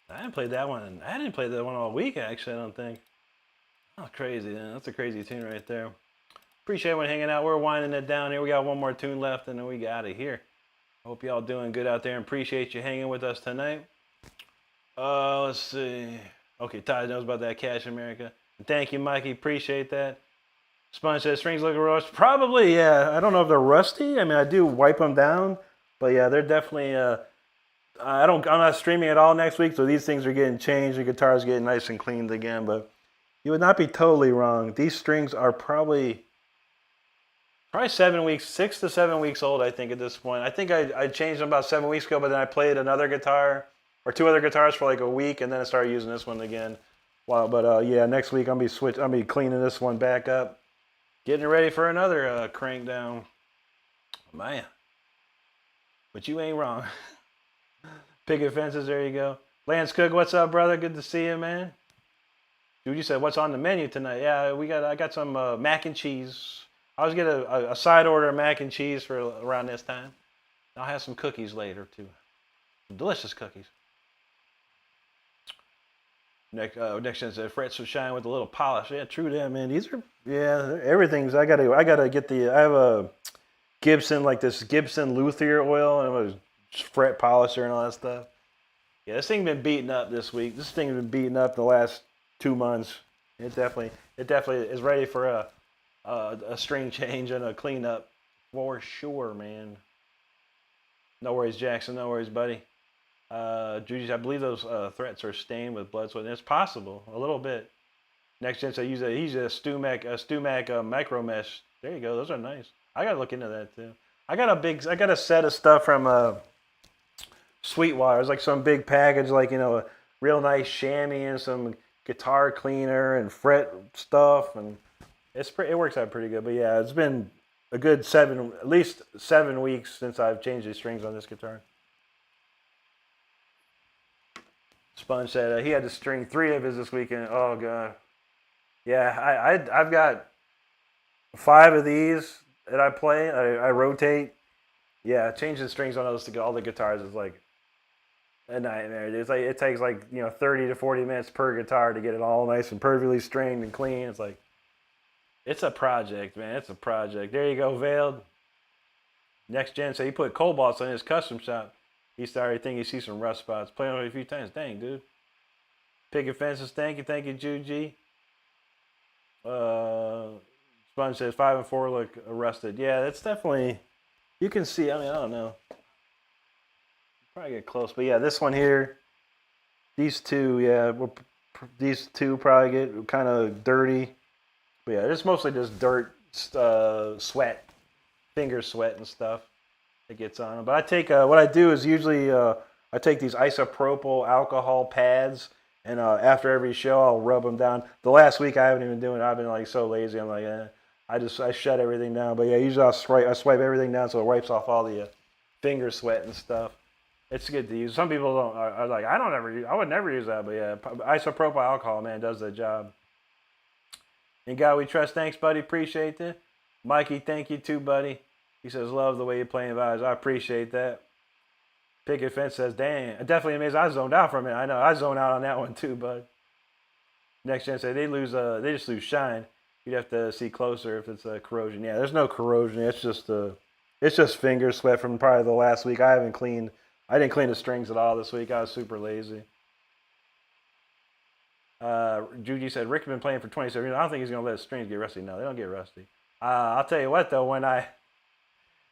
I didn't play that one. I didn't play that one all week, actually, I don't think. Oh, crazy, man. That's a crazy tune right there. Appreciate everyone hanging out. We're winding it down here. We got one more tune left, and then we get out of here. Hope y'all doing good out there, and appreciate you hanging with us tonight. Let's see. Okay, Todd knows about that Cash America. Thank you, Mikey. Appreciate that. Sponge says strings look rusty. Probably, yeah. I don't know if they're rusty. I mean, I do wipe them down, but yeah, they're definitely. I'm not streaming at all next week, so these things are getting changed. The guitar's getting nice and cleaned again, but you would not be totally wrong. These strings are probably 7 weeks, 6 to 7 weeks old, I think, at this point. I think I changed them about 7 weeks ago, but then I played another guitar or two other guitars for like a week, and then I started using this one again. Wow, but yeah, next week I'll be cleaning this one back up, getting ready for another crank down. Man, but you ain't wrong. Picket fences, there you go. Lance Cook, what's up, brother? Good to see you, man. Dude, you said what's on the menu tonight? Yeah, I got some mac and cheese. I was get a side order of mac and cheese for around this time. I'll have some cookies later too. Some delicious cookies. Next gen said frets will shine with a little polish. Yeah, true that, man. These are everything's. I gotta get the. I have a Gibson, like this Gibson Luthier oil, and it was fret polisher and all that stuff. Yeah, this thing's been beaten up this week. This thing's been beaten up the last 2 months. It definitely is ready for a string change and a cleanup for sure, man. No worries, Jackson. No worries, buddy. Judy, I believe those threats are stained with blood, so it's possible a little bit. Next gen, so he's a Stumac micro mesh. There you go. Those are nice. I gotta look into that too. I got a set of stuff from Sweetwater. It's like some big package, like a real nice chamois and some guitar cleaner and fret stuff, and it works out pretty good. But yeah, it's been a good at least 7 weeks since I've changed the strings on this guitar. Sponge said he had to string 3 of his this weekend. Oh god, yeah, I've got 5 of these that I play. I rotate. Yeah, changing the strings on all the guitars is like a nightmare. It takes 30 to 40 minutes per guitar to get it all nice and perfectly stringed and clean. It's a project, man. It's a project. There you go, Veiled. Next gen, so he put cobalts on his custom shop. He started thinking he sees some rust spots. Playing on it a few times. Dang, dude. Picket fences, thank you, Juji. Sponge says 5 and 4 look rusted. Yeah, that's definitely. You can see. I mean, I don't know. Probably get close, but yeah, this one here. These two, yeah, these two probably get kind of dirty. But yeah, it's mostly just dirt, sweat, finger sweat and stuff that gets on them. But I take what I do is usually I take these isopropyl alcohol pads, and after every show I'll rub them down. The last week I haven't even doing it. I've been like so lazy. I'm like, I shut everything down. But yeah, usually I swipe everything down so it wipes off all the finger sweat and stuff. It's good to use. Some people don't are like, I would never use that. But yeah, isopropyl alcohol, man, does the job. And God we trust, thanks, buddy. Appreciate that. Mikey, thank you too, buddy. He says, love the way you're playing vibes. I appreciate that. Picket Fence says, dang, definitely amazing. I zoned out for a minute. I know, I zoned out on that one too, bud. Next gen said they just lose shine. You'd have to see closer if it's corrosion. Yeah, there's no corrosion. It's just finger sweat from probably the last week. I didn't clean the strings at all this week. I was super lazy. Juji said, Rick's been playing for 27 years. I don't think he's going to let his strings get rusty. No, they don't get rusty. I'll tell you what, though,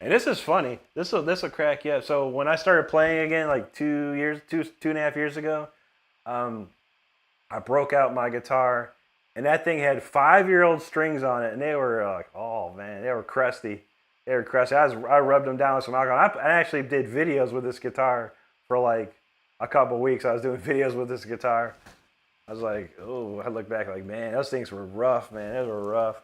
and this is funny. This will crack you up. So when I started playing again, like 2.5 years ago, I broke out my guitar, and that thing had 5-year-old strings on it, and they were like, oh man, they were crusty. I rubbed them down with some alcohol. I actually did videos with this guitar for like a couple weeks. I was doing videos with this guitar. I was like, oh, I look back like, man, those things were rough, man. Those were rough.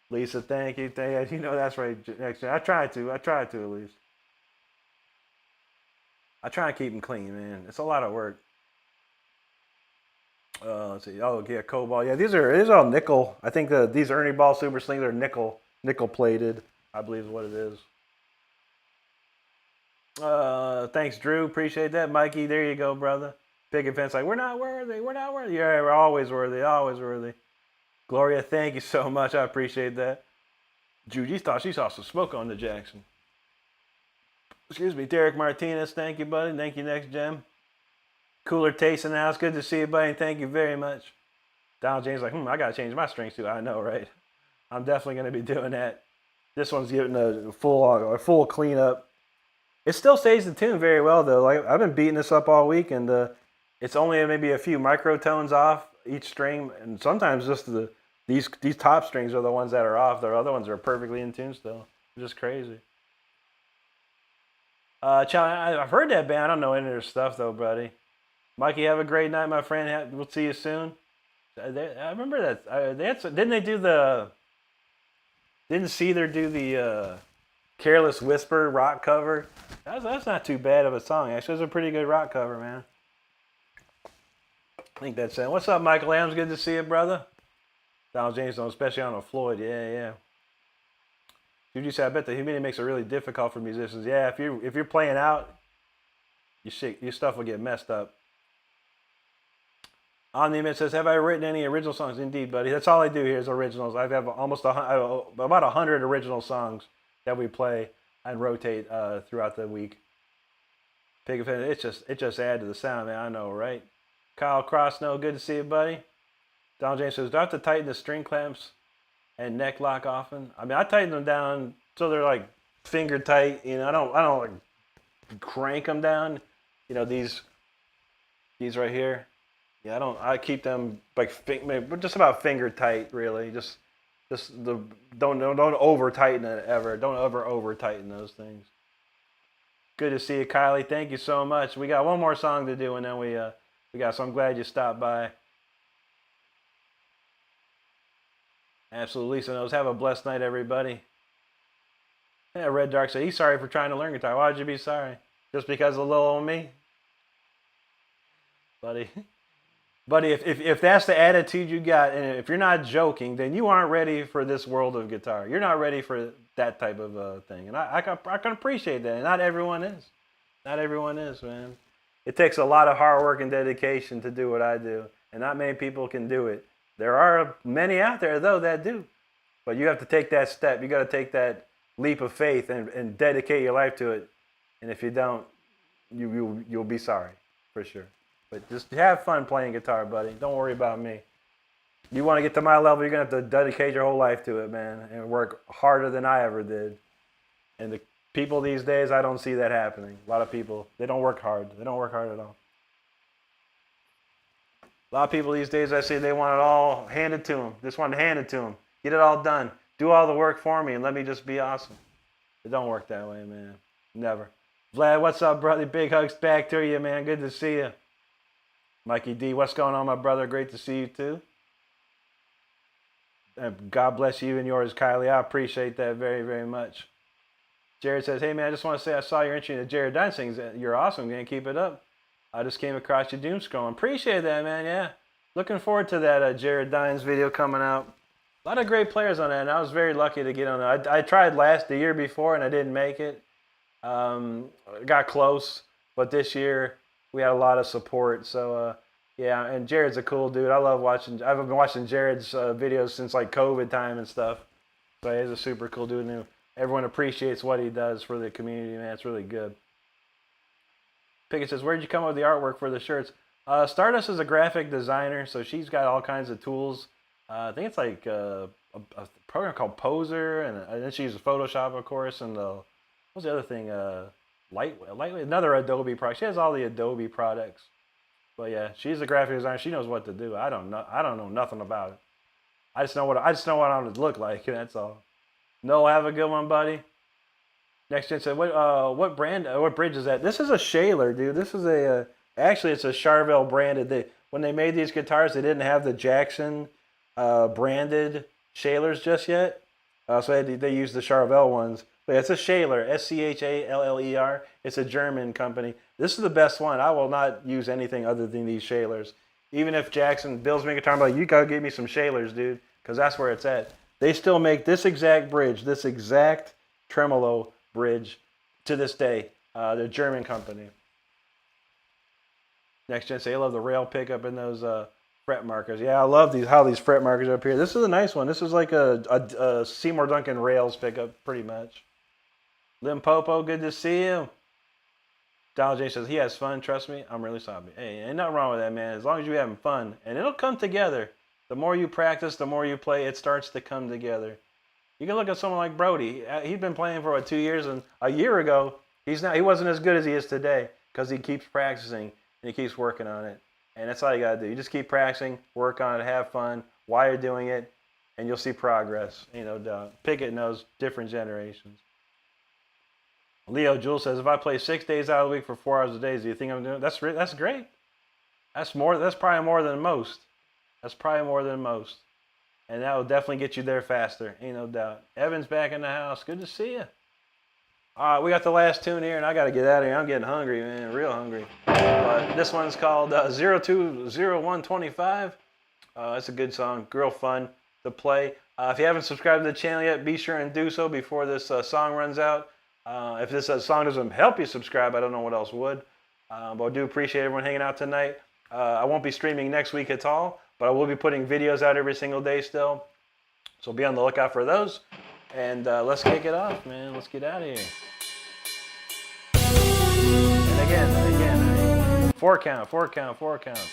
Lisa, thank you. You know that's right. I try to at least. I try and keep them clean, man. It's a lot of work. Let's see. Oh, yeah, cobalt. Yeah, these are all nickel. I think these Ernie Ball Super Slings are nickel plated, I believe is what it is. Thanks, Drew. Appreciate that. Mikey, there you go, brother. Picket fence, like, we're not worthy. We're not worthy. Yeah, we're always worthy. Always worthy. Gloria, thank you so much. I appreciate that. Judy thought she saw some smoke on the Jackson. Excuse me. Derek Martinez, thank you, buddy. Thank you, Next Gem. Cooler Taste in the house. Good to see you, buddy. Thank you very much. Donald James like, I got to change my strings too. I know, right? I'm definitely going to be doing that. This one's getting a full cleanup. It still stays the tune very well, though. Like, I've been beating this up all week, and it's only maybe a few microtones off each string, and sometimes just these top strings are the ones that are off. The other ones are perfectly in tune still. It's just crazy. I've heard that band. I don't know any of their stuff, though, buddy. Mikey, have a great night, my friend. We'll see you soon. I remember that. Didn't Seether do the Careless Whisper rock cover? That's not too bad of a song, actually. It's a pretty good rock cover, man. I think that's it. What's up, Michael Adams? Good to see you, brother. Donald James, especially on a Floyd. Yeah. You said, I bet the humidity makes it really difficult for musicians. Yeah, if you're playing out, your stuff will get messed up. Omni says, have I written any original songs? Indeed, buddy. That's all I do here is originals. I have about 100 original songs that we play and rotate throughout the week. It just add to the sound, man. I know, right? Kyle Crossno, good to see you, buddy. Donald James says, do I have to tighten the string clamps and neck lock often? I mean, I tighten them down so they're like finger tight. You know, I don't like crank them down. You know, these right here. Yeah, I keep them like just about finger tight, really. Don't over tighten it ever. Don't ever over tighten those things. Good to see you, Kylie. Thank you so much. We got one more song to do, and then we got. So I'm glad you stopped by. Absolutely. Lisa knows. Have a blessed night, everybody. Yeah, Red Dark said he's sorry for trying to learn guitar. Why'd you be sorry? Just because of little old me, buddy. Buddy, if that's the attitude you got, and if you're not joking, then you aren't ready for this world of guitar. You're not ready for that type of thing. And I can appreciate that. And not everyone is. Not everyone is, man. It takes a lot of hard work and dedication to do what I do. And not many people can do it. There are many out there, though, that do. But you have to take that step. You got to take that leap of faith and dedicate your life to it. And if you don't, you'll be sorry, for sure. But just have fun playing guitar, buddy. Don't worry about me. You want to get to my level, you're going to have to dedicate your whole life to it, man, and work harder than I ever did. And the people these days, I don't see that happening. A lot of people, they don't work hard. They don't work hard at all. A lot of people these days, I see they want it all handed to them. Just want to hand it to them. Get it all done. Do all the work for me and let me just be awesome. It don't work that way, man. Never. Vlad, what's up, brother? Big hugs back to you, man. Good to see you. Mikey D, what's going on, my brother? Great to see you, too. God bless you and yours, Kylie. I appreciate that very, very much. Jared says, hey, man, I just want to say I saw your entry in the Jared Dine sings. You're awesome, man. Keep it up. I just came across your doom scrolling. Appreciate that, man, yeah. Looking forward to that Jared Dines video coming out. A lot of great players on that, and I was very lucky to get on that. I tried the year before, and I didn't make it. Got close, but this year we had a lot of support. So, yeah, and Jared's a cool dude. I love watching. I've been watching Jared's videos since like COVID time and stuff. So he's a super cool dude, and everyone appreciates what he does for the community, man. It's really good. Pickett says, where'd you come up with the artwork for the shirts? Stardust is a graphic designer, so she's got all kinds of tools. I think it's like a program called Poser, and then she uses Photoshop, of course, and what's the other thing? Lightweight, another Adobe product. She has all the Adobe products. But yeah, she's a graphic designer. She knows what to do. I don't know nothing about it. I just know what I want it to look like. That's all. No, have a good one, buddy. Next gen said, what bridge is that? This is a Shaler, dude. This is actually it's a Charvel branded. When they made these guitars, they didn't have the Jackson branded Shalers just yet. So they used the Charvel ones. But it's a Shaler, Scheller. It's a German company. This is the best one. I will not use anything other than these Shalers. Even if Jackson builds me a guitar, I'm like, you gotta give me some Shalers, dude, because that's where it's at. They still make this exact bridge, this exact tremolo bridge to this day. The German company. Next Gen say, I love the rail pickup in those fret markers. Yeah, I love how these fret markers are up here. This is a nice one. This is like a Seymour Duncan rails pickup, pretty much. Limpopo, good to see you. Donald J says, he has fun. Trust me, I'm really sorry. Hey, ain't nothing wrong with that, man. As long as you're having fun. And it'll come together. The more you practice, the more you play, it starts to come together. You can look at someone like Brody. He's been playing for, 2 years? And a year ago, he wasn't as good as he is today because he keeps practicing and he keeps working on it. And that's all you got to do. You just keep practicing, work on it, have fun while you're doing it, and you'll see progress. Pickett knows different generations. Leo Jules says, if I play 6 days out of the week for 4 hours a day, do you think I'm doing it? That's great. That's probably more than most. That's probably more than most. And that will definitely get you there faster. Ain't no doubt. Evan's back in the house. Good to see you. All right, we got the last tune here, and I got to get out of here. I'm getting hungry, man, real hungry. But this one's called 020125. It's a good song, real fun to play. If you haven't subscribed to the channel yet, be sure and do so before this song runs out. If this song doesn't help you subscribe, I don't know what else would. But I do appreciate everyone hanging out tonight. I won't be streaming next week at all, but I will be putting videos out every single day still. So be on the lookout for those. And let's kick it off, man. Let's get out of here. And again. 4 count, 4 count, 4 count.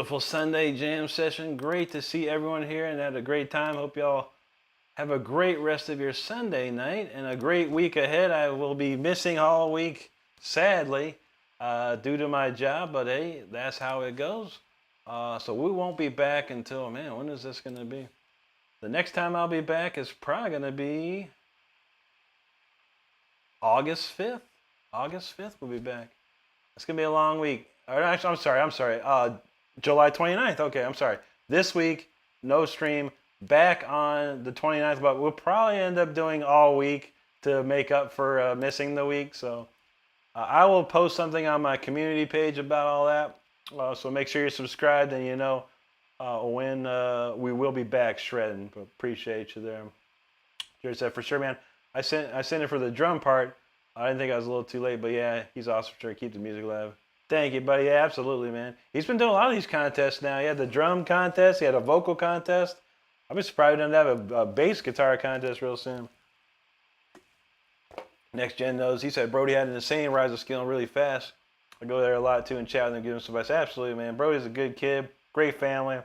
beautiful Sunday jam session. Great to see everyone here and had a great time. Hope y'all have a great rest of your Sunday night and a great week ahead. I will be missing all week, sadly, due to my job, but hey, that's how it goes. So we won't be back until, man, when is this going to be? The next time I'll be back is probably going to be August 5th. August 5th we'll be back. It's going to be a long week. Or actually, I'm sorry. July 29th. Okay, I'm sorry. This week, no stream. Back on the 29th, but we'll probably end up doing all week to make up for missing the week. So I will post something on my community page about all that. So make sure you're subscribed and you know when we will be back shredding. But appreciate you there. Jerry said, for sure, man. I sent it for the drum part. I didn't think I was a little too late, but yeah, he's awesome for sure. Keep the music alive. Thank you, buddy. Yeah, absolutely, man. He's been doing a lot of these contests now. He had the drum contest. He had a vocal contest. I'll be surprised he doesn't have a bass guitar contest real soon. Next Gen knows. He said Brody had an insane rise of skill really fast. I go there a lot too and chat with him and give him some advice. Absolutely, man. Brody's a good kid. Great family.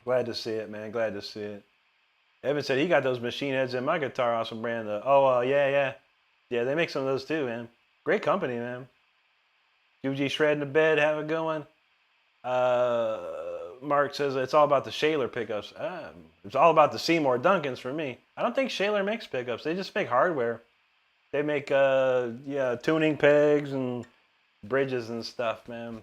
Glad to see it, man. Glad to see it. Evan said he got those machine heads in my guitar. Awesome brand. Yeah. Yeah, they make some of those too, man. Great company, man. UG shredding the bed. Have a good one. Mark says it's all about the Shaler pickups. It's all about the Seymour Duncans for me. I don't think Shaler makes pickups. They just make hardware. They make tuning pegs and bridges and stuff, man.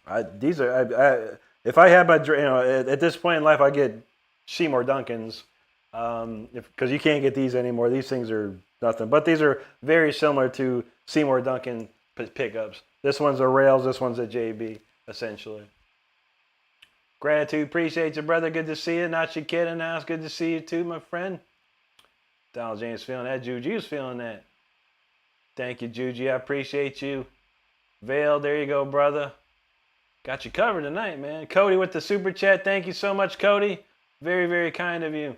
If I had my, at this point in life, I get Seymour Duncans, because you can't get these anymore. These things are nothing. But these are very similar to Seymour Duncan pickups. This one's a rails. This one's a JB, essentially. Gratitude, appreciate you, brother. Good to see you. Not your kid in the house. Good to see you too, my friend. Donald James feeling that. Juju's feeling that. Thank you, Juju. I appreciate you. Vale, there you go, brother. Got you covered tonight, man. Cody with the super chat. Thank you so much, Cody. Very, very kind of you.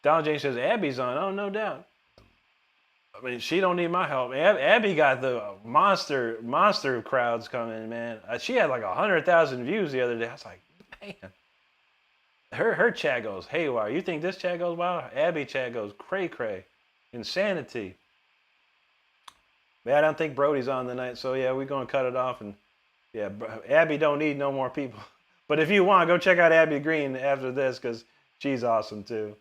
Donald James says Abby's on. Oh, no doubt. I mean, she don't need my help. Abby got the monster crowds coming, man. She had like 100,000 views the other day. I was like, man. Her chat goes haywire. You think this chat goes wild? Abby chat goes cray-cray. Insanity. Man, I don't think Brody's on tonight, so yeah, we're going to cut it off. And yeah, Abby don't need no more people. But if you want, go check out Abby Green after this, because she's awesome too.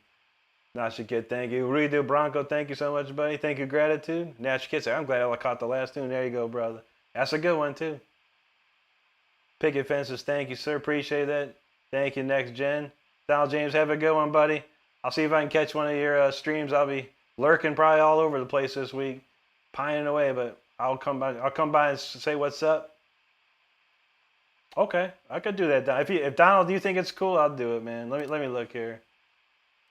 Nasha Kid, thank you. Rudy Bronco, thank you so much, buddy. Thank you, gratitude. Nasha Kid said, I'm glad I caught the last tune. There you go, brother. That's a good one too. Picket Fences, thank you, sir. Appreciate that. Thank you, Next Gen. Donald James, have a good one, buddy. I'll see if I can catch one of your streams. I'll be lurking probably all over the place this week, pining away, but I'll come by and say what's up. Okay, I could do that. If Donald, do you think it's cool? I'll do it, man. Let me look here.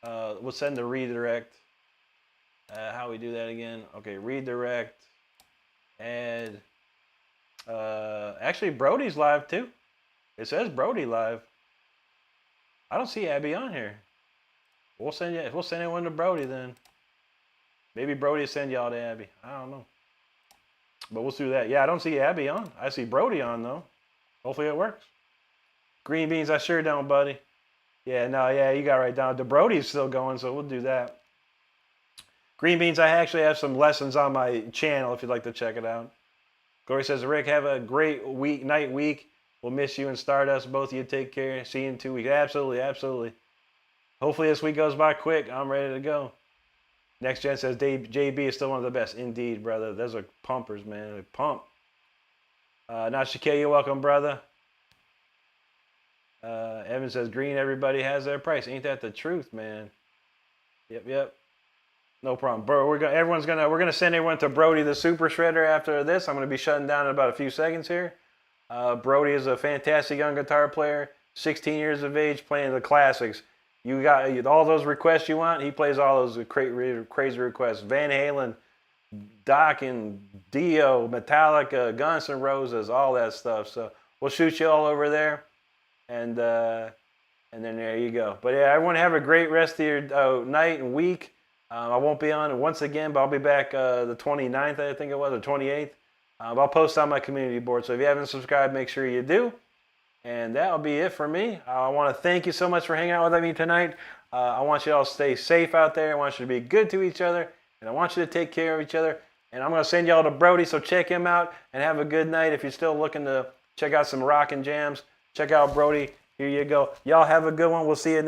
We'll send the redirect. How we do that again? Okay, redirect. Add. Actually, Brody's live too. It says Brody live. I don't see Abby on here. We'll send one to Brody then. Maybe Brody will send y'all to Abby. I don't know. But we'll do that. Yeah, I don't see Abby on. I see Brody on though. Hopefully it works. Green beans, I sure don't, buddy. Yeah, no, yeah, you got right down. The Brody's still going, so we'll do that. Green beans, I actually have some lessons on my channel if you'd like to check it out. Glory says, Rick, have a great week. We'll miss you and Stardust. Both of you take care. See you in 2 weeks. Absolutely, absolutely. Hopefully this week goes by quick. I'm ready to go. Next Gen says, JB is still one of the best. Indeed, brother. Those are pumpers, man. They pump. Nashike, you're welcome, brother. Evan says, green, everybody has their price. Ain't that the truth, man? Yep. No problem. Bro, we're gonna send everyone to Brody the Super Shredder after this. I'm gonna be shutting down in about a few seconds here. Brody is a fantastic young guitar player, 16 years of age, playing the classics. You got all those requests you want. He plays all those crazy requests. Van Halen, Dokken, Dio, Metallica, Guns N' Roses, all that stuff. So we'll shoot you all over there, and then there you go. But yeah, everyone have a great rest of your night and week. I won't be on once again, but I'll be back the 29th, I think it was, or 28th. I'll post on my community board. So if you haven't subscribed, make sure you do. And that'll be it for me. I want to thank you so much for hanging out with me tonight. I want you all to stay safe out there. I want you to be good to each other. And I want you to take care of each other. And I'm going to send y'all to Brody, so check him out and have a good night. If you're still looking to check out some rockin' jams, check out Brody. Here you go. Y'all have a good one. We'll see you next